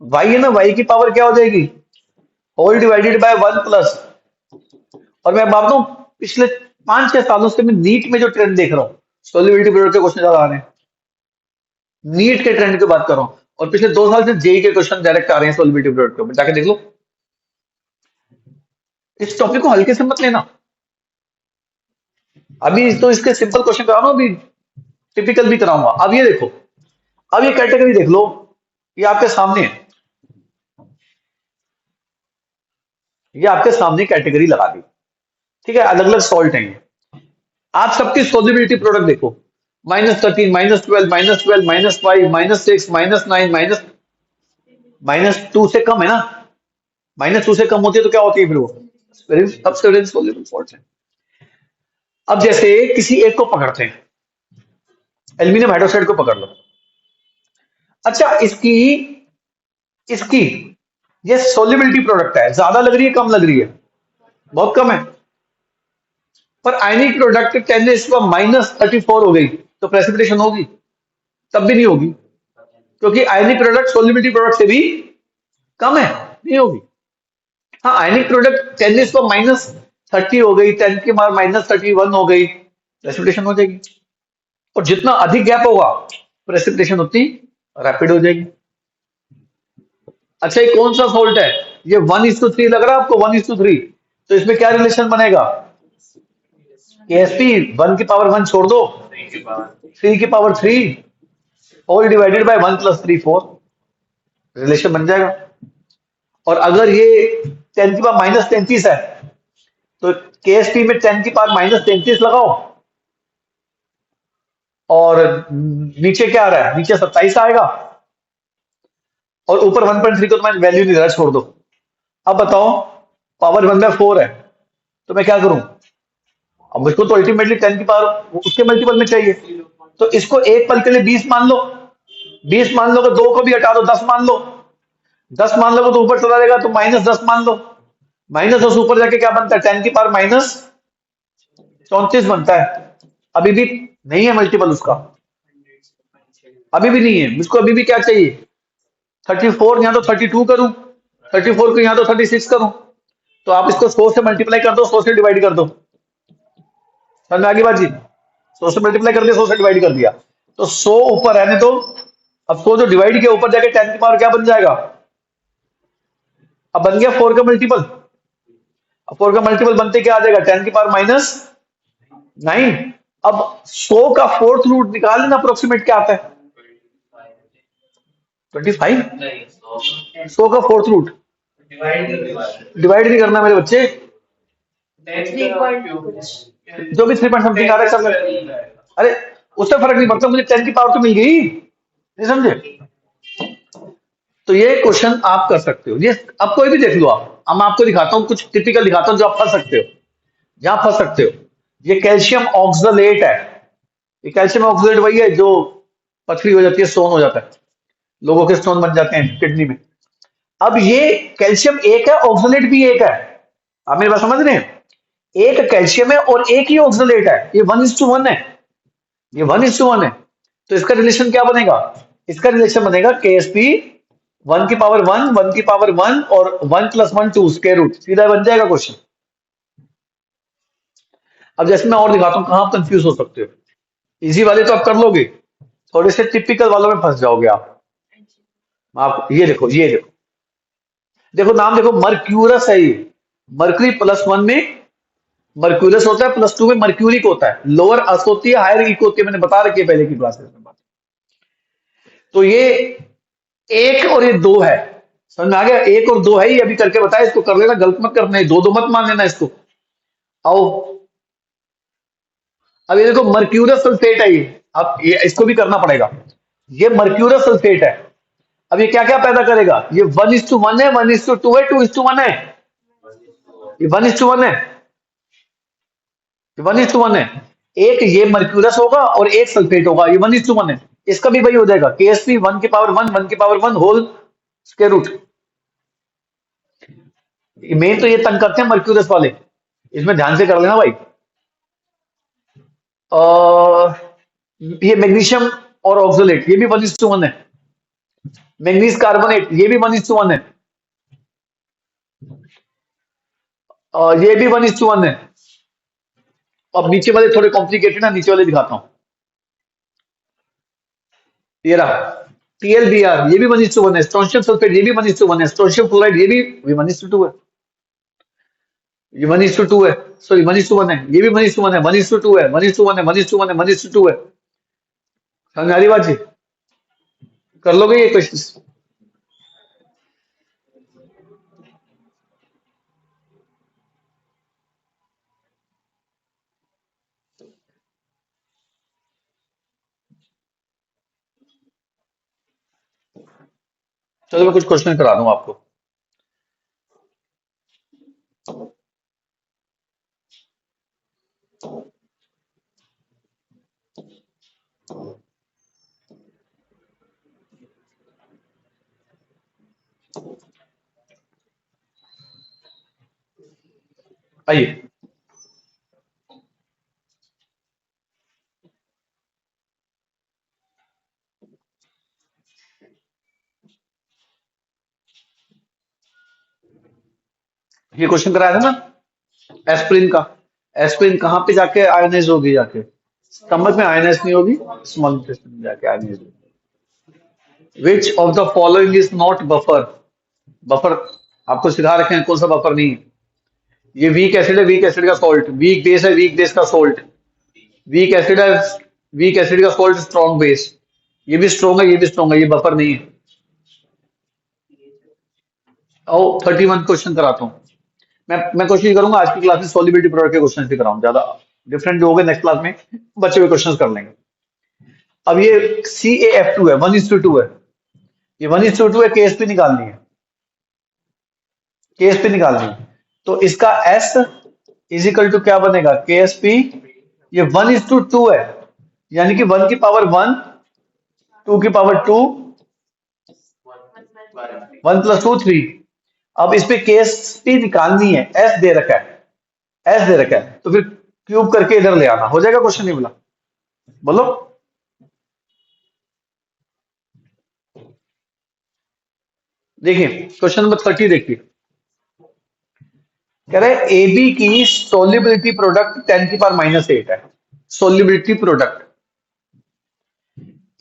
वाई है ना, वाई की पावर क्या हो जाएगी? Whole divided by 1 plus. और मैं बात बताऊं, पिछले 5-6 सालों से मैं नीट में जो ट्रेंड देख रहा हूँ, सोल्युबिलिटी पीरियड के क्वेश्चन ज्यादा आ रहे हैं। नीट के ट्रेंड की बात कर रहा हूँ, और पिछले 2 साल से जेई के क्वेश्चन डायरेक्ट आ रहे हैं सोल्युबिलिटी पीरियड के ऊपर, जाके देख लो। इस टॉपिक को हल्के से मत लेना। अभी तो इसके सिंपल क्वेश्चन करा रहा हूं, अभी टिपिकल भी कराऊंगा। अब ये देखो, अब ये कैटेगरी देख लो, ये आपके सामने है, ये आपके सामने कैटेगरी लगा दी, ठीक है? अलग अलग सॉल्ट हैं ये। आप सबकी सोल्युबिलिटी प्रोडक्ट देखो, -13, -12, -12, -5, -6, -9, -2 से कम है ना? -2 से कम होती है तो क्या होती है फिर वो? अब सोल्युबल सॉल्ट है। अब जैसे किसी एक को पकड़ते हैं, एल्यूमिनियम हाइड्रोक्साइड को पकड़ लो। अच्छा, इसकी इसकी ये सोल्युबिलिटी प्रोडक्ट है, ज्यादा लग रही है कम लग रही है? बहुत कम है। पर आयनिक प्रोडक्ट 10⁻34 हो गई तो प्रेसिपिटेशन होगी? तब भी नहीं होगी, क्योंकि आयनिक प्रोडक्ट सोल्युबिलिटी प्रोडक्ट से भी कम है, नहीं होगी। हाँ, आयनिक प्रोडक्ट 10⁻30 हो गई, 10 की मार -31 हो गई, प्रेसिपिटेशन हो जाएगी। और जितना अधिक गैप होगा प्रेसिपिटेशन उतनी रैपिड हो जाएगी। अच्छा, ये कौन सा सॉल्ट है? ये 1:3 लग रहा है आपको? 1:3, तो इसमें क्या रिलेशन बनेगा? केएसपी 1 की पावर 1 छोड़ दो, 3 की power 3, all divided by 1 + 3 4, relation बन जाएगा। और अगर ये 10⁻³ है तो KSP में 10⁻³ लगाओ, और नीचे क्या आ रहा है, नीचे 27 आएगा, और ऊपर 1.3 को तो मैंने वैल्यू नहीं दे रहा, छोड़ दो। अब बताओ, पावर 1/4 है, तो मैं क्या करूं? अब मुझको तो अल्टीमेटली 10 की पावर उसके मल्टीपल में चाहिए, तो इसको एक पल के लिए 20 मान लो। 20 मान लो, तो 2 को भी हटा दो, 10 मान लो। 10 मान लो तो ऊपर चला जाएगा, तो -10 मान लो। -10 ऊपर जाके क्या बनता है, 10 की पावर -34 बनता है। अभी भी नहीं है मल्टीपल उसका, अभी भी नहीं है। मुझको अभी भी क्या चाहिए, 34, यहाँ तो 32 करूं, 34 को यहाँ तो 36 करूं। तो आप इसको 100 से मल्टीप्लाई कर दो, 100 से डिवाइड कर दो। समझ में आ गई बात जी? 100 से मल्टीप्लाई कर दिया, 100 से डिवाइड कर दिया, तो 100 ऊपर रहने दो। अब 100 जो डिवाइड किया, ऊपर जाके 10 की पावर क्या बन जाएगा, अब बन गया 4 का मल्टीपल। अब 4 का मल्टीपल बनते क्या आ जाएगा, 10 की पावर -9। अब 100 का 4th रूट निकाल लेना, अप्रोक्सीमेट क्या आता है, 25। 100 का 4th रूट डिवाइड नहीं करना मेरे बच्चे, जो भी 3 पॉइंट समथिंग आ रहा है सब। अरे उससे फर्क नहीं पड़ता, मुझे 10 की पावर तो मिल गई, नहीं समझे? तो ये क्वेश्चन आप कर सकते हो, ये अब कोई भी देख लो आप। अब मैं आपको दिखाता हूँ, कुछ टिपिकल दिखाता हूँ जो आप फंस सकते हो, जहां फंस सकते हो। ये कैल्शियम ऑक्सलेट है। ये कैल्शियम ऑक्सलेट वही है जो पथरी हो जाती है, स्टोन हो जाता है, लोगों के स्टोन बन जाते हैं किडनी में। अब ये कैल्शियम एक है, ऑक्सलेट भी एक है। आप मेरी बात समझ रहे हैं? एक कैल्शियम है और एक ही ऑक्सलेट है, ये 1:1 है, ये 1:1 है। तो इसका रिलेशन क्या बनेगा, इसका रिलेशन बनेगा KSP 1 की पावर 1, 1 की पावर 1 और 1 + 1 2 स्क्वायर रूट, सीधा बन जाएगा क्वेश्चन। अब जैसे मैं और दिखाता हूं कहां आप कंफ्यूज हो सकते हो। इजी वाले तो आप कर लोगे, थोड़े से टिपिकल वालों में फंस जाओगे आप। आपको ये देखो, ये देखो, देखो नाम देखो, मर्क्यूरस है ये। मर्क्यूरी +1 में मर्क्यूरस होता है, +2 में मर्क्यूरिक होता है। लोअर अस होती है, हायर इक होती है, मैंने बता रखी है पहले की क्लासेस में बात। तो ये एक और ये दो है, समझ में आ गया? एक और दो है, ये अभी करके बताया, इसको कर लेना, गलत मत करना, दो दो मत मान लेना इसको। आओ, अब ये देखो मर्क्यूरस सल्फेट है ये, अब ये इसको भी करना पड़ेगा। ये मर्क्यूरस सल्फेट है। अब ये क्या क्या पैदा करेगा, ये 1:1 है, 1:2 है, 2:1 है, ये 1:1 है, 1:1 है। एक ये मर्क्यूरस होगा और एक सल्फेट होगा, ये 1:1 है। इसका भी वही हो जाएगा, KSP 1 की पावर 1, 1 की पावर 1 होल स्क्वायर रूट। मेन तो ये तंग करते हैं मर्क्यूरस वाले, इसमें ध्यान से कर लेना भाई। ये मैग्नीशियम और ऑक्सलेट, ये भी 1:1 है। मैग्नीज कार्बोनेट, ये भी 1:1 है, ये भी 1:1 है। अब नीचे वाले थोड़े कॉम्प्लिकेटेड है, नीचे वाले दिखाता हूं। ये रहा TlBr, ये भी 1:1 है। स्ट्रोंशियम सल्फेट, ये भी 1:1 है। स्ट्रोंशियम क्लोराइड, ये भी 1:2 है, ये 1:2 है, सॉरी 1:1 है, ये भी 1:1 है, 1:2 है, 1:1 है, 1:1 है, 1:2 है। समझ में आ रही बात जी? कर लोगे ये क्वेश्चन? चलो मैं कुछ क्वेश्चन करा दूं आपको। आइए, ये क्वेश्चन कराया था ना एस्प्रिन का। एस्प्रिन कहां पे जाके आयनाइज होगी, जाके स्टमक में आयनाइज नहीं होगी, स्मॉल इंटेस्टाइन में जाके आयनाइज होगी। विच of the following is not buffer? Buffer आपको सिखा रखे हैं, कौन सा बफर नहीं है। ये वीक एसिड है, वीक एसिड का सॉल्ट। वीक बेस है, वीक बेस का सॉल्ट। वीक एसिड है, वीक एसिड का सॉल्ट, स्ट्रॉन्ग बेस। ये भी स्ट्रॉन्ग है, ये भी स्ट्रॉन्ग है, ये बफर नहीं है। आओ 31 क्वेश्चन कराता हूँ। मैं कोशिश करूंगा आज की क्लास में सॉल्युबिलिटी प्रोडक्ट के क्वेश्चन भी कराऊं, ज्यादा डिफरेंट जो हो गए नेक्स्ट क्लास में बचे हुए क्वेश्चन कर लेंगे। अब ये CaF2 है, 1:2 है, ये 1:2 है, KSP निकालनी है, KSP निकालनी है। तो इसका S इज इक्वल टू क्या बनेगा, KSP। ये 1:2 है, यानी कि 1 की पावर 1, 2 की पावर 2, 1 + 2 3। अब इस पे KSP निकालनी है, S दे रखा है, S दे रखा है, तो फिर क्यूब करके इधर ले आना, हो जाएगा क्वेश्चन। नहीं बोला, बोलो। देखिए क्वेश्चन नंबर 30 देखिए, कह रहे ए बी की सोल्युबिलिटी प्रोडक्ट 10 की पावर -8 है। Solubility product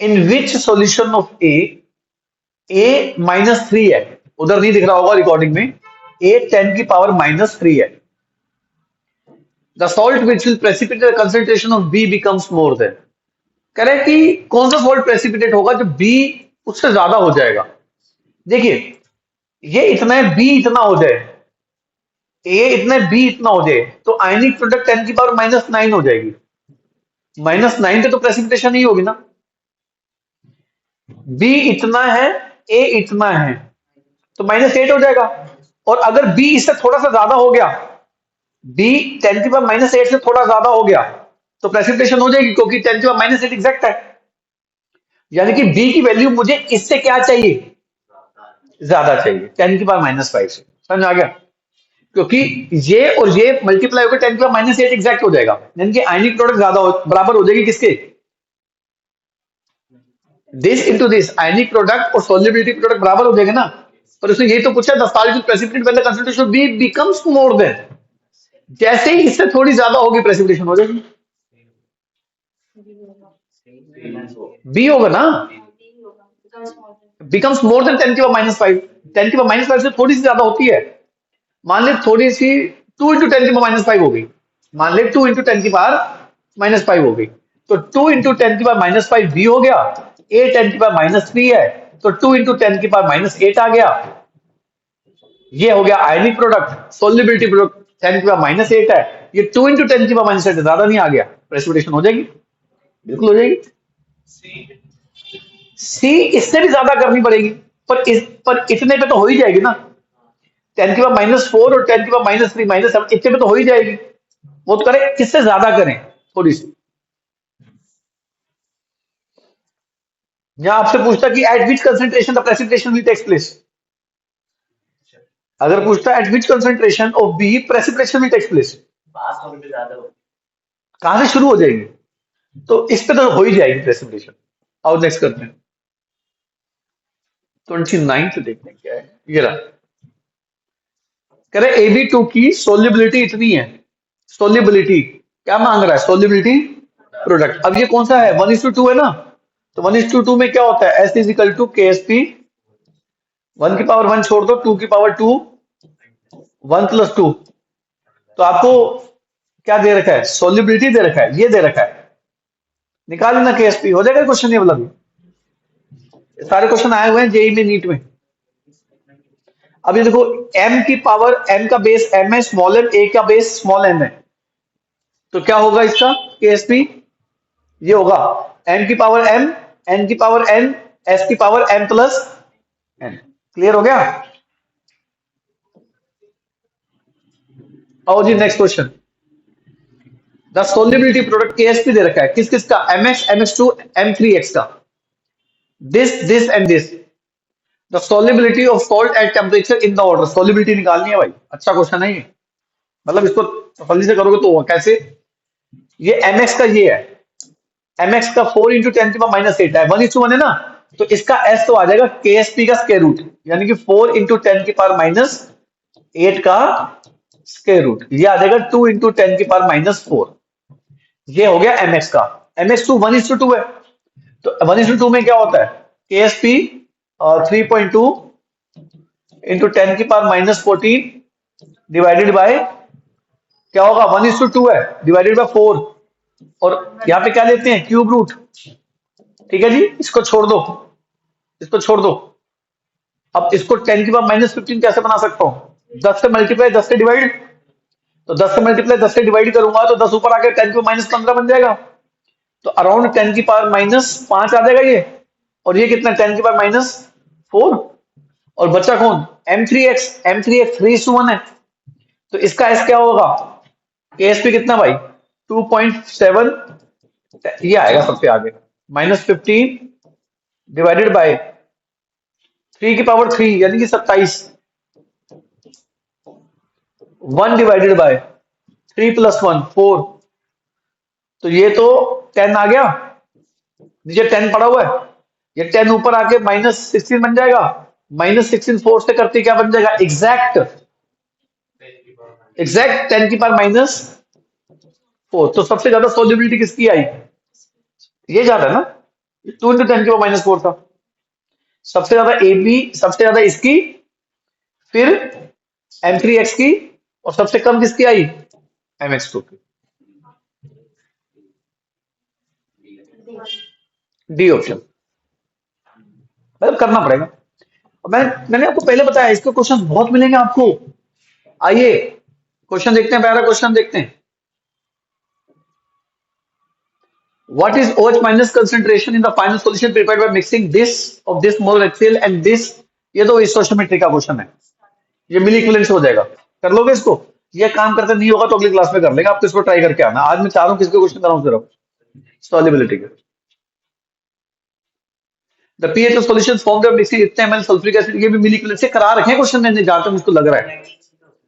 in which solution of A -3 है, उधर नहीं दिख रहा होगा रिकॉर्डिंग में, ए 10 की पावर -3 है। The salt which will precipitate concentration of B becomes more than. कह रहे कि कौन सा सॉल्ट प्रेसिपिटेट होगा जो बी उससे ज्यादा हो जाएगा। देखिए ये इतना है, बी इतना हो जाए, ए इतना है, बी इतना हो जाए, तो आयनिक प्रोडक्ट 10 की पावर -9 हो जाएगी। -9 पे तो प्रेसिपिटेशन ही होगी ना। बी इतना है, ए इतना है, तो -8 हो जाएगा। और अगर बी इससे थोड़ा सा ज्यादा हो गया, बी 10 की पावर -8 से थोड़ा ज्यादा हो गया, तो प्रेसिपिटेशन हो जाएगी, क्योंकि 10 की पावर -8 एग्जैक्ट है। यानी कि बी की वैल्यू मुझे इससे क्या चाहिए, ज्यादा चाहिए, 10 की पावर -5 से। समझ आ गया, क्योंकि ये और ये मल्टीप्लाई होकर 10 की पावर -8 एग्जैक्ट हो जाएगा, यानी कि आयनिक प्रोडक्ट ज्यादा बराबर हो जाएगी किसके, this into this. Ionic product और सोल्युबिलिटी प्रोडक्ट बराबर हो जाएगा ना। पर उसने यही तो पूछा, the salt will precipitate when the concentration of B becomes more than. जैसे ही इससे थोड़ी ज्यादा होगी प्रेसिपिटेशन हो जाएगी, बी होगा ना, बिकम्स मोर देन 10 की पावर -5। 10 की पावर -5 से थोड़ी सी ज्यादा होती है। मान ले थोड़ी सी 2 × 10 की पावर -5 हो गई, मान ले 2 × 10 की पावर -5 हो गई, तो 2 × 10 की पावर -5 बी हो गया। ए 10 की पावर -3 है, तो 2 × 10 की पावर -8 आ गया। ये हो गया आयनिक प्रोडक्ट। सोल्युबिलिटी प्रोडक्ट 10 की पावर -8 है, ये 2 × 10 की पावर -8 ज्यादा नहीं आ गया, प्रेसिपिटेशन हो जाएगी, बिल्कुल हो जाएगी। सी इससे भी ज्यादा करनी पड़ेगी, पर इतने पे तो हो ही जाएगी ना। 10 की पावर -4 और 10 की पावर -3 -7 इतने पे तो हो ही जाएगी। वो तो करें, किससे ज्यादा करें थोड़ी सी। यहां आपसे पूछता कि at which concentration the precipitation will takes place. अगर पूछता at which concentration of B precipitation will takes place, कहां से शुरू हो जाएगी, तो इस पे तो हो ही जाएगी प्रेसिपिटेशन। और नेक्स्ट करते हैं 29 देखते हैं क्या है। ये रहा, कह रहे AB2 की सोल्युबिलिटी इतनी है। सोल्युबिलिटी क्या मांग रहा है, सोल्युबिलिटी प्रोडक्ट। अब ये कौन सा है, 1:2 है ना, तो 1:2 में क्या होता है, S is equal to KSP। 1 की पावर 1 छोड़ दो, 2 की पावर 2, 1 + 2। तो आपको क्या दे रखा है, सोल्युबिलिटी दे रखा है, ये दे रखा है, निकाल लेना KSP, हो जाएगा क्वेश्चन। ये वाला भी सारे क्वेश्चन आए हुए हैं जेई में, नीट में। अब ये देखो, M की पावर, M का बेस M है, स्मॉल m, A का बेस स्मॉल m है, तो क्या होगा इसका KSP, ये होगा M की पावर M, N की पावर N, S की पावर M + N। क्लियर हो गया। आओ जी next question, the solubility product KSP दे रखा है, किस किस का, MX, MX2, M3X का, this and this. The solubility of salt at temperature in the water. Solubility निकालनी है भाई, अच्छा क्वेश्चन है ये, मतलब इसको तसल्ली से करोगे तो कैसे। ये MX का ये है, MX का 4 × 10 की पावर -8 है, 1:1 है ना, तो इसका S तो आ जाएगा KSP का स्क्वायर रूट, यानी कि 4 × 10 की पावर -8 का स्क्वायर रूट, ये आ जाएगा 2 × 10 की पावर -4। ये हो गया MX का। MX2 1:2 है, तो 1:2 में क्या होता है, KSP 3.2 × 10 की पावर -14 डिवाइडेड बाय, क्या होगा, 1:2 है, डिवाइडेड बाय 4, और यहाँ पे क्या लेते हैं, क्यूब रूट। ठीक है जी, इसको छोड़ दो, इसको छोड़ दो। अब इसको 10⁻15 कैसे बना सकता हूं? 10 से मल्टीप्लाई 10 से डिवाइड। तो 10 से मल्टीप्लाई 10 से डिवाइड करूंगा तो 10 ऊपर आके 10⁻15 बन जाएगा। तो अराउंड 10⁻5 आ जाएगा ये। और ये कितना? 10⁻4। और बचा कौन? M3x। M3x 3:1 है। तो इसका एस क्या होगा? एएसपी कितना भाई? 2.7। ये आएगा सबसे आगे, -15 डिवाइडेड बाय 3 की पावर 3 यानी कि 27। 1 डिवाइडेड बाय 3 + 1 4। तो ये तो 10 आ गया, नीचे 10 पड़ा हुआ है। ये 10 ऊपर आके -16 बन जाएगा। -16 4 से करते क्या बन जाएगा? Exact, exact 10⁻4। तो सबसे ज्यादा सोल्यूबिलिटी किसकी आई? ये ज्यादा है ना, 2 × 10⁻4 था। सबसे ज्यादा ए बी, सबसे ज्यादा इसकी, फिर M3x की, और सबसे कम किसकी आई? MX2 की। डी ऑप्शन मतलब करना पड़ेगा। और मैंने आपको पहले बताया इसके क्वेश्चन बहुत मिलेंगे आपको। आइए क्वेश्चन देखते हैं, पहला क्वेश्चन देखते हैं। What is OH minus concentration in the final solution prepared by mixing this of this mole HCl and this? ये तो स्टोइचियोमेट्री का क्वेश्चन है, ये मिली इक्विवेलेंट हो जाएगा। कर लोगे इसको? ये काम करते नहीं होगा तो अगली क्लास में कर लेंगे, आप तो इसको ट्राई करके आना। आज मैं चाह रहा हूँ किसके क्वेश्चन कर रहा हूँ? सिर्फ सॉल्युबिलिटी के। The pH of solution form of mixing इतने ml सल्फ्यूरिक एसिड, ये भी मिली इक्विवेलेंट से करा रखे हैं क्वेश्चन मैंने, जहां तक मुझको लग रहा है।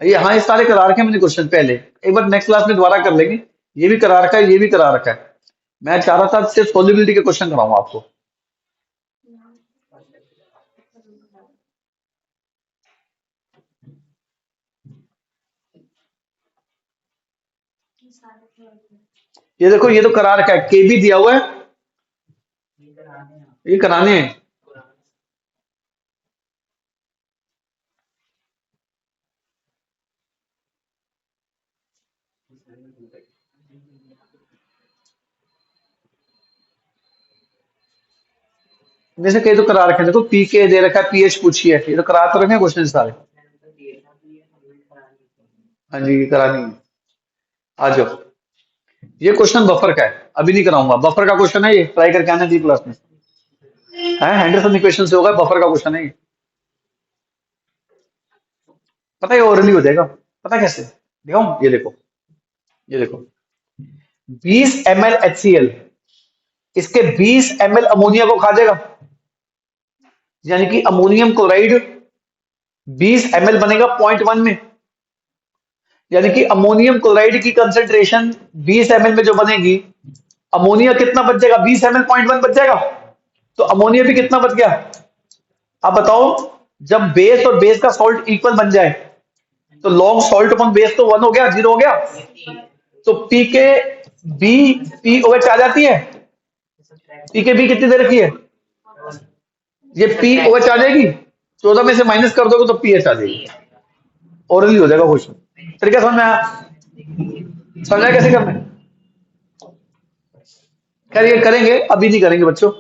ये हाँ, ये सारे करा रखे हैं मैंने क्वेश्चन पहले। एक बार नेक्स्ट क्लास में दोबारा कर लेंगे। ये भी करा रखा है, ये भी करा रखा है। मैं चाह रहा था सिर्फ सॉल्युबिलिटी के क्वेश्चन कराऊंगा आपको। ये देखो, ये तो करा रखा है, के भी दिया हुआ है, ये कराने हैं। जैसे कई तो करा रखे हैं, देखो पीके दे रखा है, पीएच पूछी है, ये तो करा तो रखे हैं क्वेश्चन सारे। हाँ जी, ये करानी है। आ जाओ। ये क्वेश्चन बफर का है, अभी नहीं कराऊंगा। बफर का क्वेश्चन है, ये ट्राई करके आना जी क्लास में। है हैंडरसन इक्वेशन से होगा, बफर का क्वेश्चन है ये। पता है ओरली हो जाएगा। पता है कैसे? दिखाऊं? ये देखो, ये देखो, 20 ml HCl इसके 20 ml अमोनिया को खा जाएगा। यानी कि अमोनियम क्लोराइड 20 ml बनेगा 0.1 में। यानी कि अमोनियम क्लोराइड की कंसेंट्रेशन 20 ml में जो बनेगी, अमोनिया कितना बच जाएगा? 20 ml 0.1 बच जाएगा। तो अमोनिया भी कितना बच गया? अब बताओ, जब बेस और बेस का सॉल्ट इक्वल बन जाए तो लॉन्ग सॉल्ट अपॉन बेस तो 1 हो गया, 0 हो गया। तो पी के बी, पी ओ एच आ जाती है। पी के बी कितनी दे रखी है? ये पी ओ एच आ जाएगी। 14 में से माइनस कर दोगे तो पी एच आ जाएगी। ओरली हो जाएगा क्वेश्चन। तरीका समझ में आया? समझ आया कैसे करना है? खैर ये करेंगे, अभी नहीं करेंगे बच्चों।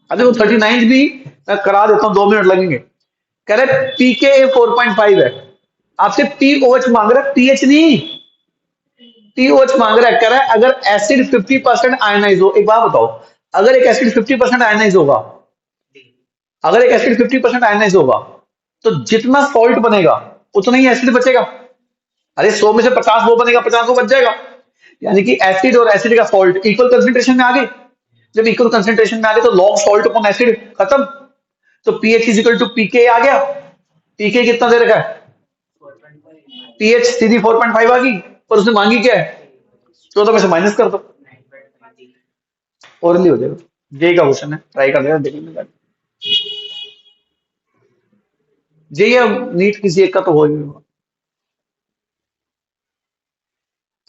अभी वो 39 भी मैं करा देता हूँ, 2 मिनट लगेंगे। कह रहे पीके 4.5 है, आपसे पीओएच मांग रहा है, पीएच नहीं, पीओएच मांग रहा है। कह रहा है अगर एसिड 50% आयनाइज हो, एक बात बताओ, अगर एक एसिड 50% आयनाइज होगा, अगर एक एसिड 50% आयनाइज होगा तो जितना सॉल्ट बनेगा उतना ही एसिड बचेगा। अरे 100 में से 50 वो बनेगा, 50 वो बच जाएगा। यानी कि एसिड और एसिड का सॉल्ट इक्वल कंसेंट्रेशन में आ गए। जब इक्वल कंसेंट्रेशन में आ गए तो लॉन्ग सॉल्ट अपॉन एसिड खत्म। तो पीएच इज इक्वल टू पीके आ गया। पीके कितना दे रखा है? पीएच सीधी 4.5 आ गई, पर उसने मांगी क्या है? 14 में से माइनस कर दो, ओरली हो जाएगा। जेई का क्वेश्चन है, ट्राई कर लेना, देखने। जेई या नीट किसी एक का तो हो ही होगा।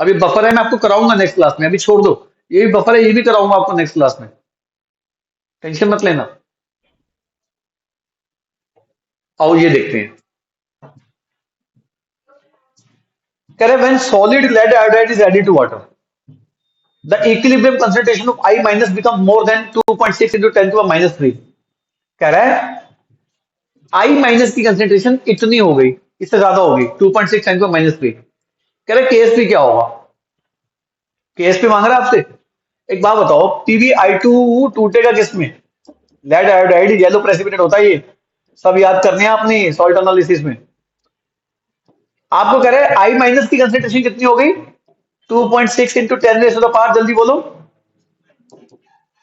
अभी बफर है, मैं आपको कराऊंगा नेक्स्ट क्लास में, अभी छोड़ दो। ये भी बफर है, ये भी कराऊंगा आपको नेक्स्ट क्लास में, टेंशन मत लेना। आओ ये देखते हैं। कह रहे when solid lead iodide is added to water, the equilibrium concentration of I minus become more than 2.6 into 10 to minus 3। कह रहा है आई माइनस की कंसेंट्रेशन इतनी हो गई, इससे ज्यादा होगी 2.6 10 टू माइनस 3। कह रहा है केएसपी क्या होगा, केएसपी मांग रहा है आपसे। एक बात बताओ, PbI2 टूटेगा किसमें? लेड आयोडाइड येलो प्रेसिपिटेट होता है ये, सब याद करने हैं अपनी सॉल्ट एनालिसिस में। आपको कह रहे हैं आई माइनस की कंसेंट्रेशन कितनी हो गई, 2.6 into 10 raise to the power, जल्दी बोलो।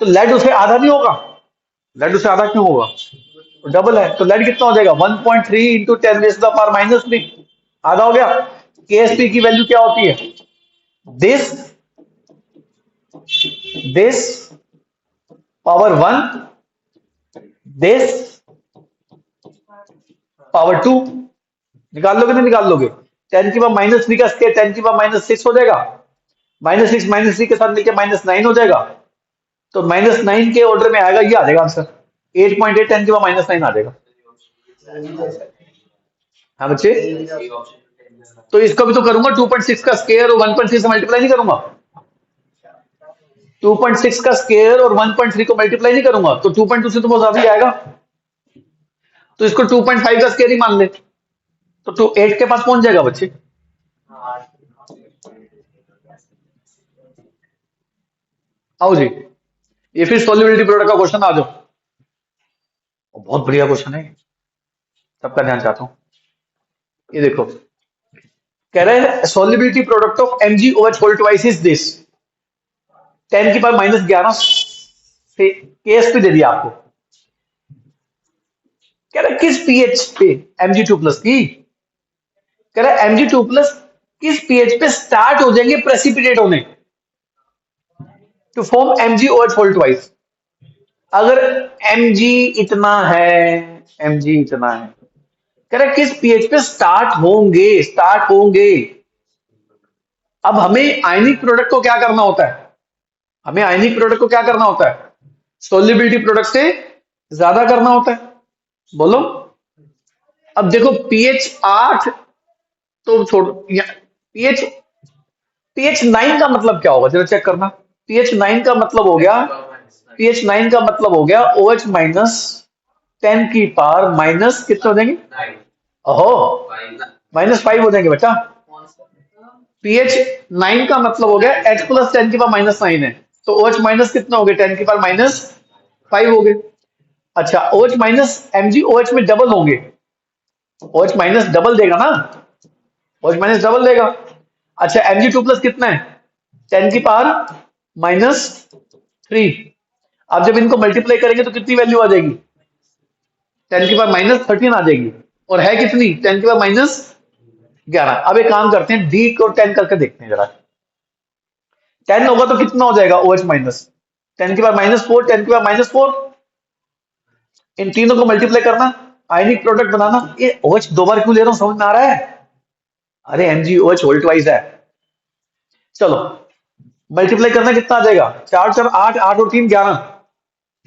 तो लेड उसे आधा नहीं होगा, लेड उसे आधा क्यों होगा, तो डबल है, तो लेड कितना हो जाएगा 1.3 into 10 raise to the power minus 3, आधा हो गया। केएसपी की वैल्यू क्या होती है, this this power 1, this power 2। निकाल लोगे नहीं निकाल लोगे, 10 की पावर माइनस 3 का स्केयर 10 की पावर माइनस 6 हो जाएगा, -6 -3 के साथ मिलकर -9 हो जाएगा, तो -9 के ऑर्डर में आएगा, ये आ जाएगा आंसर 8.8 10 की पावर -9 आ जाएगा। हाँ बच्चे, तो इसको भी तो करूंगा 2.6 का स्केयर और 1.3 से मल्टीप्लाई नहीं करूंगा, 2.6 का स्केयर और 1.3 को मल्टीप्लाई नहीं करूंगा, तो 2.2 से तो बहुत ज्यादा ही आएगा, तो इसको 2.5 का स्केयर ही मान ले, तो 8 के पास पहुंच जाएगा बच्चे। आओ जी, ये फिर सॉल्युबिलिटी प्रोडक्ट का क्वेश्चन आ जाओ, बहुत बढ़िया क्वेश्चन है, सबका ध्यान चाहता हूं। ये देखो, कह रहे हैं solubility product of MgOH whole twice is this, 10 की पावर -11 से केस पे दे दिया आपको। कह रहा है किस पीएच पे, Mg2+ की, कह रहा है Mg2+ किस पीएच पे स्टार्ट हो जाएंगे प्रेसिपिटेट होने, to form MgOH whole twice. अगर Mg इतना है, Mg इतना है, कह रहा है किस पीएच पे स्टार्ट होंगे, स्टार्ट होंगे। अब हमें आयनिक प्रोडक्ट को क्या करना होता है, हमें आयनिक प्रोडक्ट को क्या करना होता है, सोल्युबिलिटी प्रोडक्ट से ज्यादा करना होता है, बोलो। अब देखो पीएच 8 तो छोड़, पीएच पीएच 9 का मतलब क्या होगा जरा चेक करना, पीएच 9 का मतलब हो गया, पीएच 9 का मतलब हो गया OH माइनस 10 की पावर माइनस कितने हो जाएंगे, ओहो -5 हो जाएंगे बेटा। पीएच 9 का मतलब हो गया H प्लस 10 की पावर -9 है, तो OH माइनस कितना हो गया 10 की पावर -5 हो गए। अच्छा OH माइनस MgOH में डबल होंगे, OH माइनस डबल देगा ना, OH माइनस डबल देगा। अच्छा Mg2+ कितना है 10 की पावर -3, अब जब इनको मल्टीप्लाई करेंगे तो कितनी वैल्यू आ जाएगी, 10 की पावर -13 आ जाएगी, और है कितनी 10 की पावर -11। अब एक काम करते हैं, D को 10 करके देखते हैं जरा, 10 होगा तो कितना हो जाएगा OH माइनस 10 की पावर -4, 10 की पावर -4, इन तीनों को मल्टीप्लाई करना, आयनिक प्रोडक्ट बनाना। ये OH दो बार क्यों ले रहा हूं समझ में आ रहा है, अरे MgOH होल ट्वाइस है। चलो मल्टीप्लाई करना कितना आ जाएगा, 4 4 8, 8 और 3 11,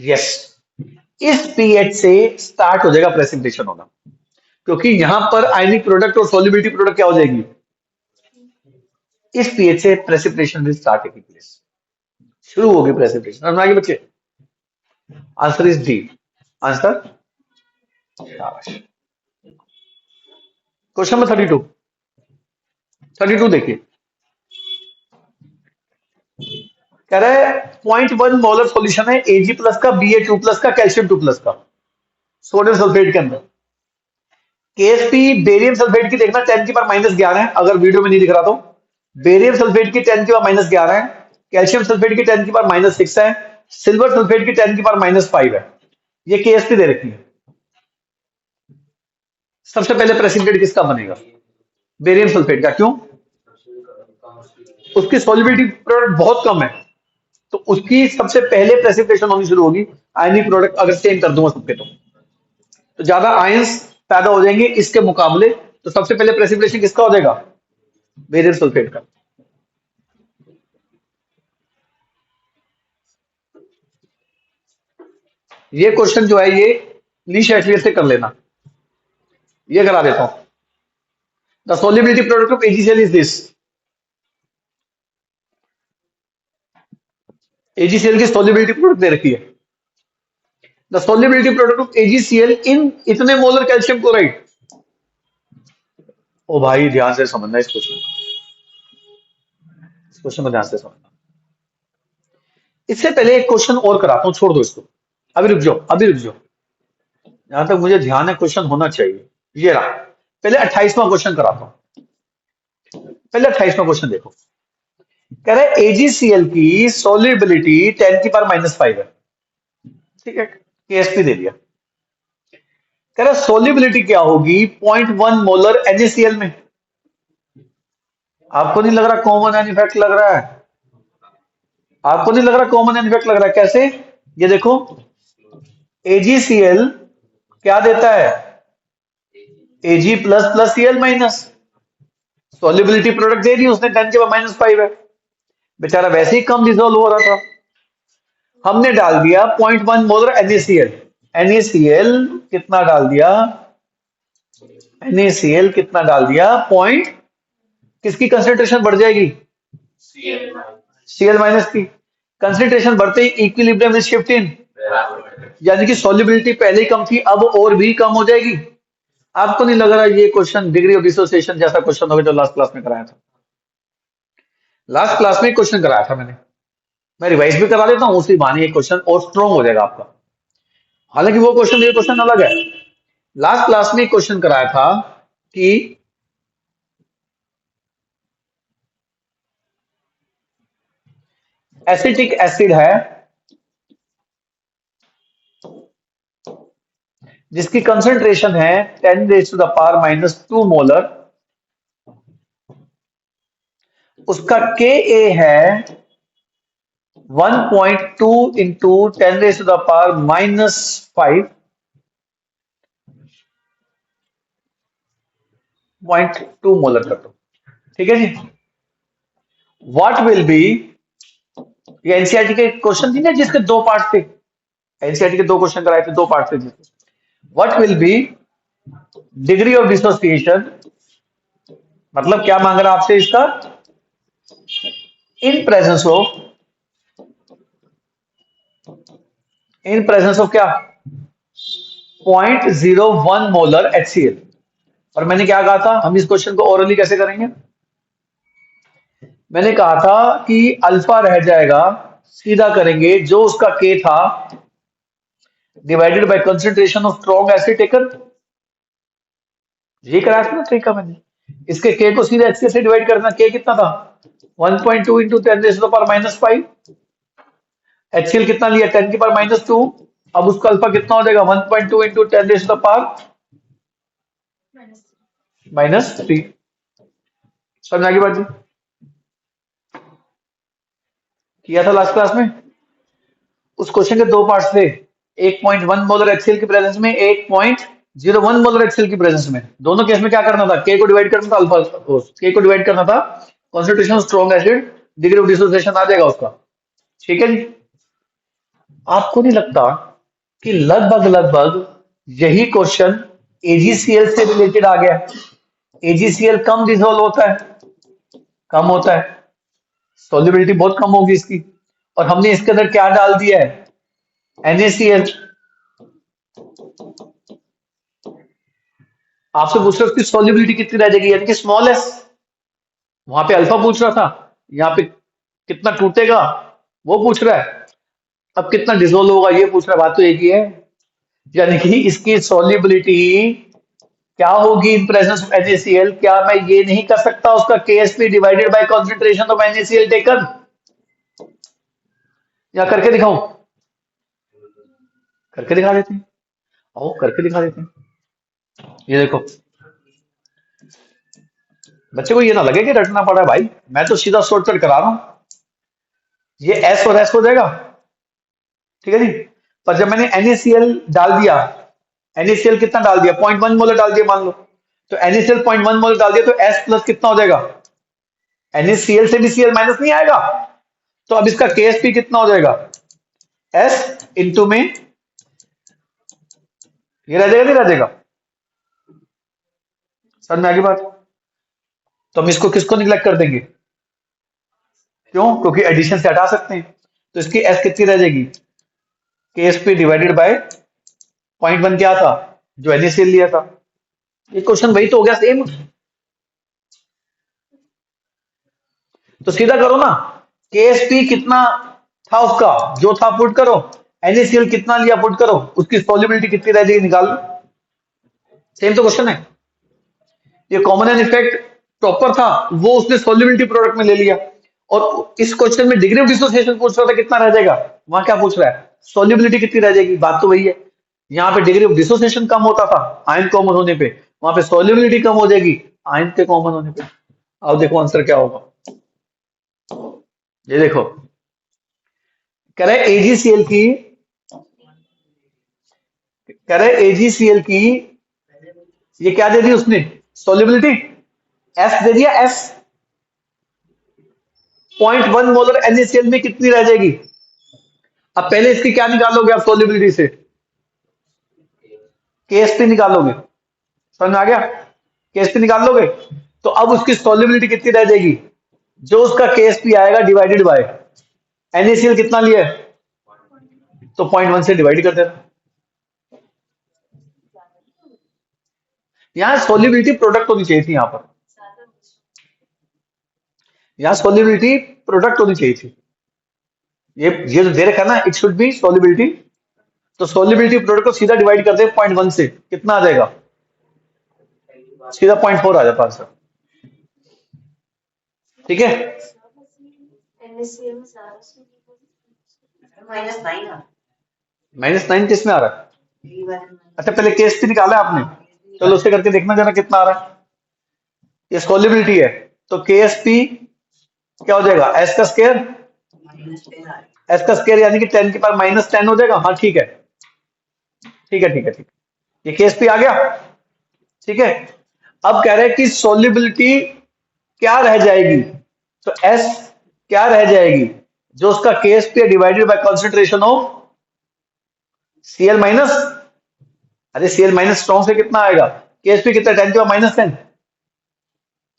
यस, इस पीएच से स्टार्ट हो जाएगा प्रेसिपिटेशन होना, क्योंकि यहां पर आयनिक प्रोडक्ट और सोल्युबिलिटी प्रोडक्ट क्या हो जाएगी, इस पीएच से precipitation will start taking place, शुरू होगी प्रेसिपिटेशन। समझ आगे बच्चे, answer is D, answer. Question number 32 देखिए, कह रहा है 0.1 मोलर सॉल्यूशन है Ag+ का, Ba2+ का, कैल्शियम 2+ का सोडियम सल्फेट के अंदर। केएसपी बेरियम सल्फेट की देखना 10 की पावर -11 है, अगर वीडियो में नहीं दिख रहा तो बेरियम सल्फेट की 10 की पावर -11 है, कैल्शियम सल्फेट की 10 की पावर -6 है, सिल्वर सल्फेट की 10 की पावर -5 है, ये केएसपी दे रखी है। सबसे पहले प्रेसिपिटेट किसका बनेगा, बेरियम सल्फेट का, क्यों, उसकी सॉल्युबिलिटी प्रोडक्ट बहुत कम है, तो उसकी सबसे पहले प्रेसिपिटेशन होनी शुरू होगी। आयनिक प्रोडक्ट अगर सेम कर दूंगा सबके तो ज्यादा आयंस पैदा हो जाएंगे इसके मुकाबले, तो सबसे पहले प्रेसिपिटेशन किसका हो जाएगा, बेरियम सल्फेट का। ये क्वेश्चन जो है ये ली शैटलियर से कर लेना, ये करा देता हूं। The solubility product of AgCl is this, AgCl की solubility प्रोडक्ट दे रखी है, the solubility product of AgCl इन इतने मोलर कैल्शियम क्लोराइड। ओ भाई ध्यान से समझना इस क्वेश्चन को ध्यान से समझना। इससे पहले एक क्वेश्चन और कराता हूं, छोड़ दो इसको, अभी रुक जाओ, अभी रुक जाओ, जहां तक मुझे ध्यान है क्वेश्चन होना चाहिए। ये रहा, पहले 28वां क्वेश्चन कराता हूं। पहले 28वां क्वेश्चन देखो, कह रहा है AgCl की सोल्यूबिलिटी 10 की पावर -5 है, ठीक है, KSP दे दिया। कह रहा है सोल्यूबिलिटी क्या होगी 0.1 मोलर NaCl में। आपको नहीं लग रहा कॉमन एन इफेक्ट लग रहा है? आपको नहीं लग रहा कॉमन एन इफेक्ट लग रहा है? कैसे? ये देखो, AgCl क्या देता है? Ag plus plus Cl minus, solubility product दे दी उसने 10 के पावर -5 है, बेचारा वैसे ही कम डिजोल्व हो रहा था, हमने डाल दिया 0.1 मोलर NaCl। NaCl कितना डाल दिया? NaCl कितना डाल दिया? पॉइंट, किसकी कंसेंट्रेशन बढ़ जाएगी? Cl माइनस की कंसेंट्रेशन बढ़ते ही इक्विलिब्रियम विल शिफ्ट इन, यानी कि सॉल्युबिलिटी पहले ही कम थी, अब और भी कम हो जाएगी। आपको नहीं लग रहा ये क्वेश्चन डिग्री ऑफ डिसोसिएशन जैसा क्वेश्चन होगा जो लास्ट क्लास में कराया था? लास्ट क्लास में क्वेश्चन कराया था मैंने, मैं रिवाइज भी करा देता हूं, उसी बहाने ये क्वेश्चन और स्ट्रॉन्ग हो जाएगा आपका। हालांकि वो क्वेश्चन ये क्वेश्चन अलग है। लास्ट क्लास में क्वेश्चन कराया था कि एसिटिक एसिड है जिसकी कंसंट्रेशन है 10⁻⁻² मोलर, उसका Ka है 1.2 इंटू 10⁻⁻5 0.2 मोलर कर दो, ठीक है जी। व्हाट विल बी, ये एनसीईआरटी के क्वेश्चन थी ना जिसके दो पार्ट थे, एनसीईआरटी के दो क्वेश्चन कराए थे, दो पार्ट थे जिसके। What will be degree of dissociation, मतलब क्या मांग रहा आपसे इसका? In presence of, in presence of क्या? 0.01 मोलर HCl। और मैंने क्या कहा था, हम इस क्वेश्चन को ओरली कैसे करेंगे? मैंने कहा था कि अल्फा रह जाएगा, सीधा करेंगे जो उसका K था divided by concentration of strong acid taken, ये कराया था ना तरीका मैंने। इसके K को सीधा HCl से डिवाइड करना, K कितना था? 1.2 इंटू 10⁻⁻5। HCl कितना लिया? 10 की पावर -2, अब उसका अल्फा कितना हो जाएगा? 1.2 इंटू 10⁻⁻3। समझ आ गई बात जी? किया था लास्ट क्लास में। उस क्वेश्चन के दो पार्ट्स थे, 1.1 मोलर HCl की प्रेजेंस में, 1.01 मोलर HCl की प्रेजेंस में। दोनों केस में क्या करना था? K को डिवाइड करना था, अल्फा K को डिवाइड करना था concentration of strong acid, degree of dissociation आ जाएगा उसका, ठीक है जी। आपको नहीं लगता कि लगभग लगभग यही क्वेश्चन AgCl से रिलेटेड आ गया? AgCl कम डिसॉल्व होता है, कम होता है, सॉल्युबिलिटी बहुत कम होगी इसकी, और हमने इसके अंदर क्या डाल दिया है? NaCl। आपसे पूछ रहे हो उसकी सॉल्युबिलिटी कितनी रह जाएगी, यानी कि स्मॉल एस। वहां पे अल्फा पूछ रहा था, यहाँ पे कितना टूटेगा वो पूछ रहा है, अब कितना डिसॉल्व होगा ये पूछ रहा है, बात तो एक ही है। यानी कि इसकी सॉल्युबिलिटी क्या होगी इन प्रेजेंस ऑफ NaCl? क्या मैं ये नहीं कर सकता उसका KSP divided by concentration of NaCl taken? या करके दिखाऊं? करके दिखा देते हैं, आओ करके दिखा देते हैं। ये देखो, बच्चे को ये ना लगे कि रटना पड़ा है भाई, मैं तो सीधा शॉर्टकट करा रहा हूं। ये S और S हो जाएगा, ठीक है जी। पर जब मैंने NaCl डाल दिया, NaCl कितना डाल दिया? 0.1 मोलर डाल दिया मान लो, तो NaCl 0.1 मोलर डाल दिया, तो S प्लस कितना हो जाएगा? NaCl से भी Cl माइनस नहीं आएगा, तो अब इसका KSP कितना हो जाएगा? S इंटू में ये रह जाएगा, नहीं रह जाएगा? समझ में आ गई बात? तो हम इसको किसको निगलेक्ट कर देंगे? क्यों? क्योंकि एडिशन से हटा सकते हैं। तो इसकी एस कितनी रह जाएगी, KSP डिवाइडेड बाय 0.1 क्या था जो NaCl लिया था। ये क्वेश्चन वही तो हो गया सेम। तो सीधा करो ना, KSP कितना था उसका जो था पुट करो, NaCl कितना लिया पुट करो, उसकी सॉल्युबिलिटी कितनी रह जाएगी निकाल लो। सेम तो क्वेश्चन है। ये कॉमन एन इफेक्ट प्रॉपर था, वो उसने सॉल्युबिलिटी प्रोडक्ट में ले लिया। और इस क्वेश्चन में डिग्री ऑफ डिसोसिएशन पूछ रहा था कितना रह जाएगा, वहां क्या पूछ रहा है, सॉल्युबिलिटी कितनी रह जाएगी। बात तो वही है, यहाँ पे डिग्री ऑफ डिसोसिएशन कम होता था आयन कॉमन होने पे, वहां पे सॉल्युबिलिटी कम हो जाएगी आयन के कॉमन होने पे। अब देखो आंसर क्या होगा, ये देखो कह रहे AgCl की, कह रहे AgCl की ये क्या दे दी उसने सॉल्युबिलिटी, एस दे दिया एस। 0.1 मोलर NaCl में कितनी रह जाएगी। अब पहले इसकी क्या निकालोगे आप सॉल्युबिलिटी से, KSP निकालोगे, समझ में आ गया, KSP निकाल लोगे। तो अब उसकी सॉल्युबिलिटी कितनी रह जाएगी, जो उसका KSP आएगा डिवाइडेड बाय NaCl कितना लिया है, तो 0.1 से डिवाइड कर देना। यहां सॉल्युबिलिटी प्रोडक्ट होनी चाहिए थी, यहां पर यहां सॉल्युबिलिटी प्रोडक्ट होनी चाहिए थी। ये जो दे रखा है ना, इट शुड बी सॉल्युबिलिटी, तो सॉल्युबिलिटी प्रोडक्ट को सीधा डिवाइड करते हैं 0.1 से, कितना आ जाएगा, सीधा 0.4 आ जाता आंसर। ठीक है, -9 किस में आ रहा है, अच्छा पहले KSP निकाला है आपने, चलो उससे करके देखना जरा कितना आ रहा है। ये सॉल्युबिलिटी है, तो KSP क्या हो जाएगा, एस का स्क्वायर, एस का स्क्वायर यानी कि 10 की पावर -10 हो जाएगा। हाँ ठीक है, ठीक है ठीक है ठीक है, ये KSP आ गया। ठीक है, अब कह रहे हैं कि सॉल्युबिलिटी क्या रह जाएगी, तो एस क्या रह जाएगी, जो उसका KSP divided by concentration of Cl minus, अरे Cl माइनस स्ट्रॉन्ग से कितना आएगा, KSP कितना 10 की power -10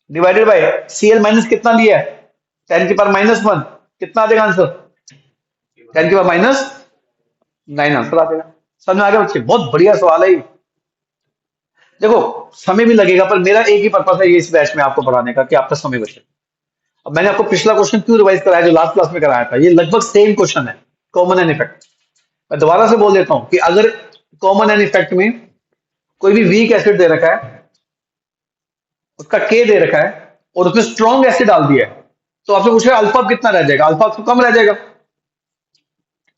divided by Cl minus कितना लिया है 10 की पावर -1, कितना आ जाएगा आंसर, 10 की पावर -9 आंसर आ जाएगा। समझ में आ गया बच्चे, बहुत बढ़िया सवाल है ये। देखो समय भी लगेगा, पर मेरा एक ही पर्पस है ये इस बैच में आपको पढ़ाने का कि आपका समय बचे। अब मैंने आपको पिछला क्वेश्चन क्यों रिवाइज कराया जो लास्ट क्लास में कराया था, ये लगभग सेम क्वेश्चन है, कॉमन एन इफेक्ट। मैं दोबारा से बोल देता हूं कि अगर कॉमन एन इफेक्ट में कोई भी वीक एसिड दे रखा है, उसका K दे रखा है और उसमें स्ट्रॉन्ग एसिड डाल दिया है, तो आपसे पूछ रहे अल्फा कितना रह जाएगा, अल्फा तो कम रह जाएगा,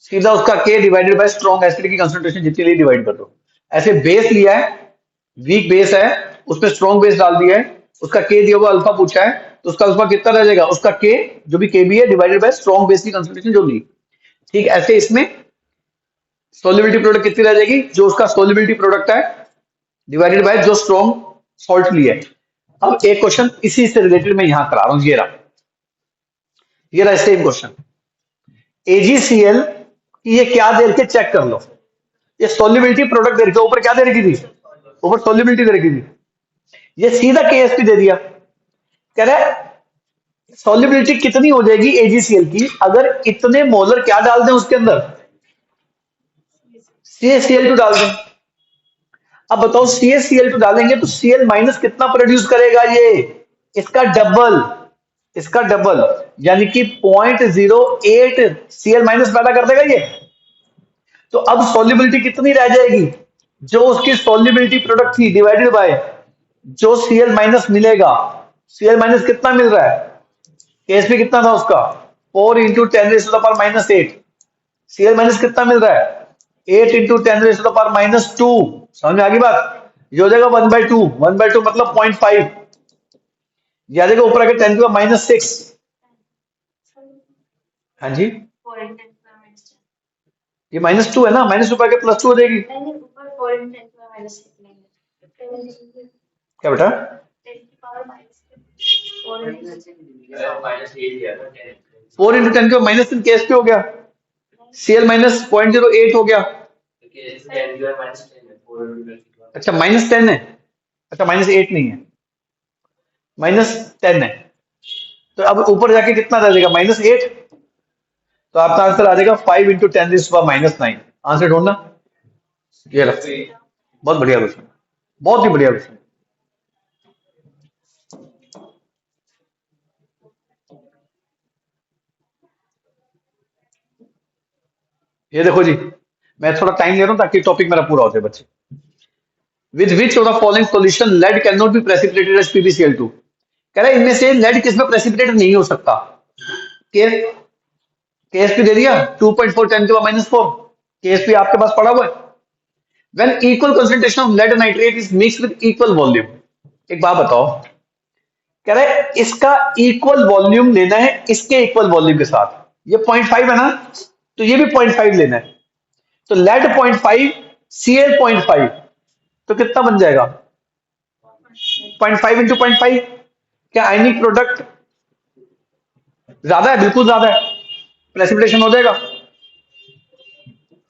सीधा उसका K divided by strong acid की कंसंट्रेशन जितनी ली डिवाइड कर दो। ऐसे बेस लिया है, वीक बेस है, उसमें स्ट्रॉन्ग बेस डाल दिया है, उसका K दिया हुआ अल्फा पूछा है, तो उसका अल्फा कितना रह जाएगा, उसका K जो भी Kb है डिवाइडेड बाय स्ट्रॉन्ग बेस की कंसंट्रेशन जो ली। ठीक, ऐसे इसमें सोल्युबिलिटी प्रोडक्ट कितनी रह जाएगी, जो उसका सोल्युबिलिटी प्रोडक्ट है डिवाइडेड बाय जो स्ट्रॉन्ग सॉल्ट लिया है। अब एक क्वेश्चन इसी से रिलेटेड मैं यहां करा रहा हूं, ये रहा सेम क्वेश्चन। AgCl की ये क्या दे रखी चेक कर लो, ये सोल्युबिलिटी प्रोडक्ट दे रखी, ऊपर क्या दे रखी थी, ऊपर सोल्युबिलिटी दे रखी थी, ये सीधा KSP दे दिया। कह रहा है सॉल्युबिलिटी कितनी हो जाएगी AgCl की अगर इतने मोलर क्या डाल दें उसके अंदर, CaCl2 डाल दें। अब बताओ CaCl2 डालेंगे तो Cl माइनस कितना प्रोड्यूस करेगा, ये इसका डबल, इसका डबल यानी कि 0.08 Cl माइनस पैदा कर देगा ये। तो अब सॉल्युबिलिटी कितनी रह जाएगी, जो उसकी सॉल्युबिलिटी प्रोडक्ट थी डिवाइडेड बाय जो Cl माइनस मिलेगा। Cl माइनस कितना मिल रहा है, KSP कितना था उसका 4 इंटू 10⁻⁻8, Cl माइनस कितना मिल रहा है 8 इंटू 10⁻⁻2। समझ में आ गई बात, ये हो जाएगा 1/2, 1/2 मतलब 0.5, ये आ जाएगा ऊपर आके 10⁻⁻6। हाँ जी, ये -2 है ना, -2 पर +2 हो जाएगी। क्या बेटा, 4 इंटू 10⁻3 KSP हो गया, Cl माइनस 0.08 हो गया। अच्छा -10 है, अच्छा -8 नहीं है, -10 है, तो अब ऊपर जाके कितना रह जाएगा -8, तो आपका आंसर आ जाएगा 5 × 10⁻⁹ आंसर ढूंढना। ये रहा, बहुत बढ़िया क्वेश्चन, बहुत ही बढ़िया क्वेश्चन। ये देखो जी, मैं थोड़ा टाइम ले रहा हूं ताकि टॉपिक मेरा पूरा हो जाए बच्चे। With which of the following solution lead can not be precipitated as PbCl2। कह रहा है इनमें से लेड किसमें प्रेसिपिटेट नहीं हो सकता। केएसपी दे दिया 2.4 10⁻⁴। केएसपी आपके पास पड़ा हुआ है। When equal concentration of lead and nitrate is mixed with equal volume, एक बात बताओ, कह रहा है इसका इक्वल वॉल्यूम लेना है इसके इक्वल वॉल्यूम के साथ। ये 0.5 है ना, तो ये भी 0.5 लेना है। तो लेड 0.5 Cl 0.5, तो कितना बन जाएगा 0.5 × 0.5। क्या आयनिक प्रोडक्ट ज्यादा है? बिल्कुल ज्यादा है, प्रेसिपिटेशन हो जाएगा।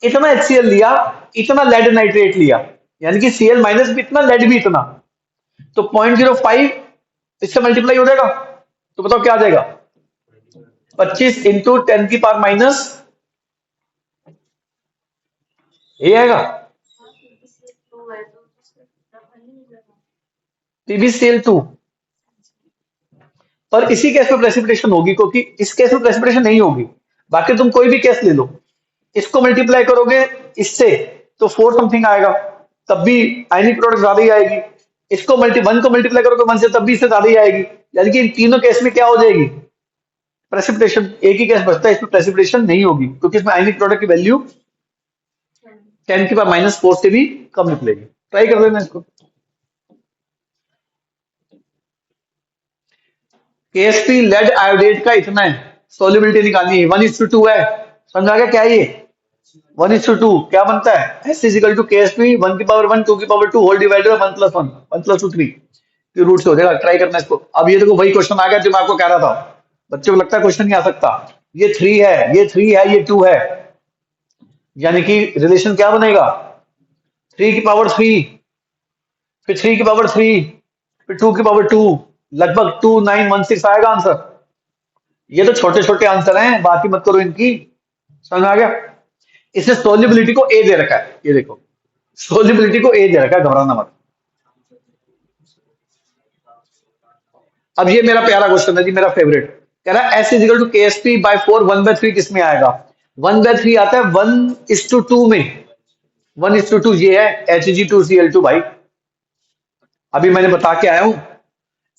इतना HCl लिया, इतना लेड नाइट्रेट लिया, यानी कि Cl- भी इतना, लेड भी इतना, तो 0.05 इससे मल्टीप्लाई हो जाएगा। तो बताओ क्या आ जाएगा, 25 × 10⁻⁻, ये आएगा PbCl2। पर इसी केस में प्रेसिपिटेशन होगी, क्योंकि इस केस में प्रेसिपिटेशन नहीं होगी। बाकी तुम कोई भी केस ले लो, इसको मल्टीप्लाई करोगे इससे तो 4 समथिंग आएगा, तब भी आयनिक प्रोडक्ट ज्यादा ही आएगी। इसको 1 को मल्टीप्लाई करोगे 1 से, तब भी इससे ज्यादा ही आएगी। यानी कि इन तीनों केस में क्या हो जाएगी, प्रेसिपिटेशन। एक ही केस बचता है, इसमें प्रेसिपिटेशन नहीं होगी, क्योंकि इसमें आयनिक प्रोडक्ट की वैल्यू 10⁻⁴ से भी कम निकलेगी। ट्राई कर लेना इसको। केएसपी लेड आयोडेट का इतना है, सॉल्युबिलिटी निकालनी है, 1:2 है। समझ आ गया क्या है ये, 1:2 क्या बनता है, S = KSP 1⁻1 2⁻2 होल डिवाइडेड 1+1 1+2 3 के रूट से हो जाएगा। ट्राई करना इसको। अब ये देखो वही क्वेश्चन आ गया जो मैं आपको कह रहा था, बच्चों को लगता है क्वेश्चन नहीं आ सकता। ये 3 है, ये 3 है, ये 2 है, यानी कि रिलेशन क्या बनेगा, 3⁻3, फिर 3⁻3, फिर 2⁻2, लगभग 2916 आएगा आंसर। ये तो छोटे छोटे आंसर हैं, बाकी मत करो इनकी। समझ आ गया। इसने सोल्यूबिलिटी को ए दे रखा है, ये देखो सोल्यूबिलिटी को ए दे रखा है, घबराना मत। अब ये मेरा प्यारा क्वेश्चन है जी, मेरा फेवरेट। कह रहा है S = KSP/4 1/3 किसमें आएगा। 1/3 आता है 1:2 में, 1:2 ये है Hg2Cl2 भाई। अभी मैंने बता के आया हूं,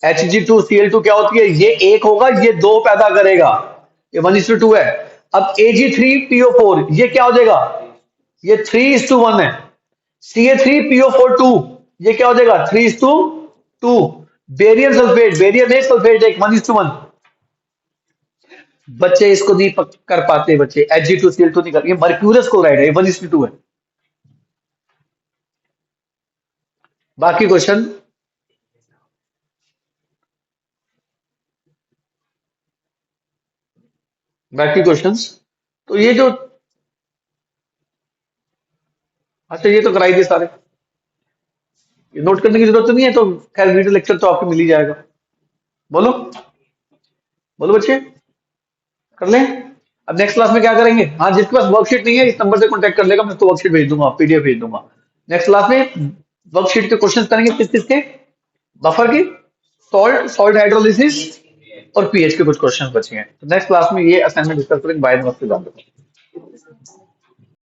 Hg2Cl2 क्या होती है, ये एक होगा, ये 2 पैदा करेगा, ये 1:2 है। अब Ag3PO4 ये क्या हो जाएगा, ये 3:1 है। Ca3PO4 2 ये क्या हो जाएगा 3:2। बेरियम सल्फेट, बेरियम एक सल्फेट एक, 1:1। बच्चे इसको नहीं कर पाते, बच्चे Hg2Cl2 नहीं कर, ये मर्क्यूरस क्लोराइड है, ये 1:2 है। बाकी क्वेश्चन, बाकी क्वेश्चंस तो ये जो, अच्छा ये तो कराई दिए सारे, ये नोट करने की जरूरत तो नहीं है, तो खैर वीडियो लेक्चर तो आपको मिल ही जाएगा। बोलो बोलो बच्चे, कर लें। अब नेक्स्ट क्लास में क्या करेंगे, हाँ जिसके पास वर्कशीट नहीं है इस नंबर से कांटेक्ट कर लेगा, मैं उसको वर्कशीट भेज दूंगा, PDF भेज दूंगा। नेक्स्ट क्लास में वर्कशीट के क्वेश्चंस करेंगे, किस किस के, बफर की, सॉल्ट हाइड्रोलिसिस और पीएच के कुछ क्वेश्चंस बचे हैं। तो नेक्स्ट क्लास में ये असाइनमेंट डिस्कस करेंगे। बाय, नमस्ते।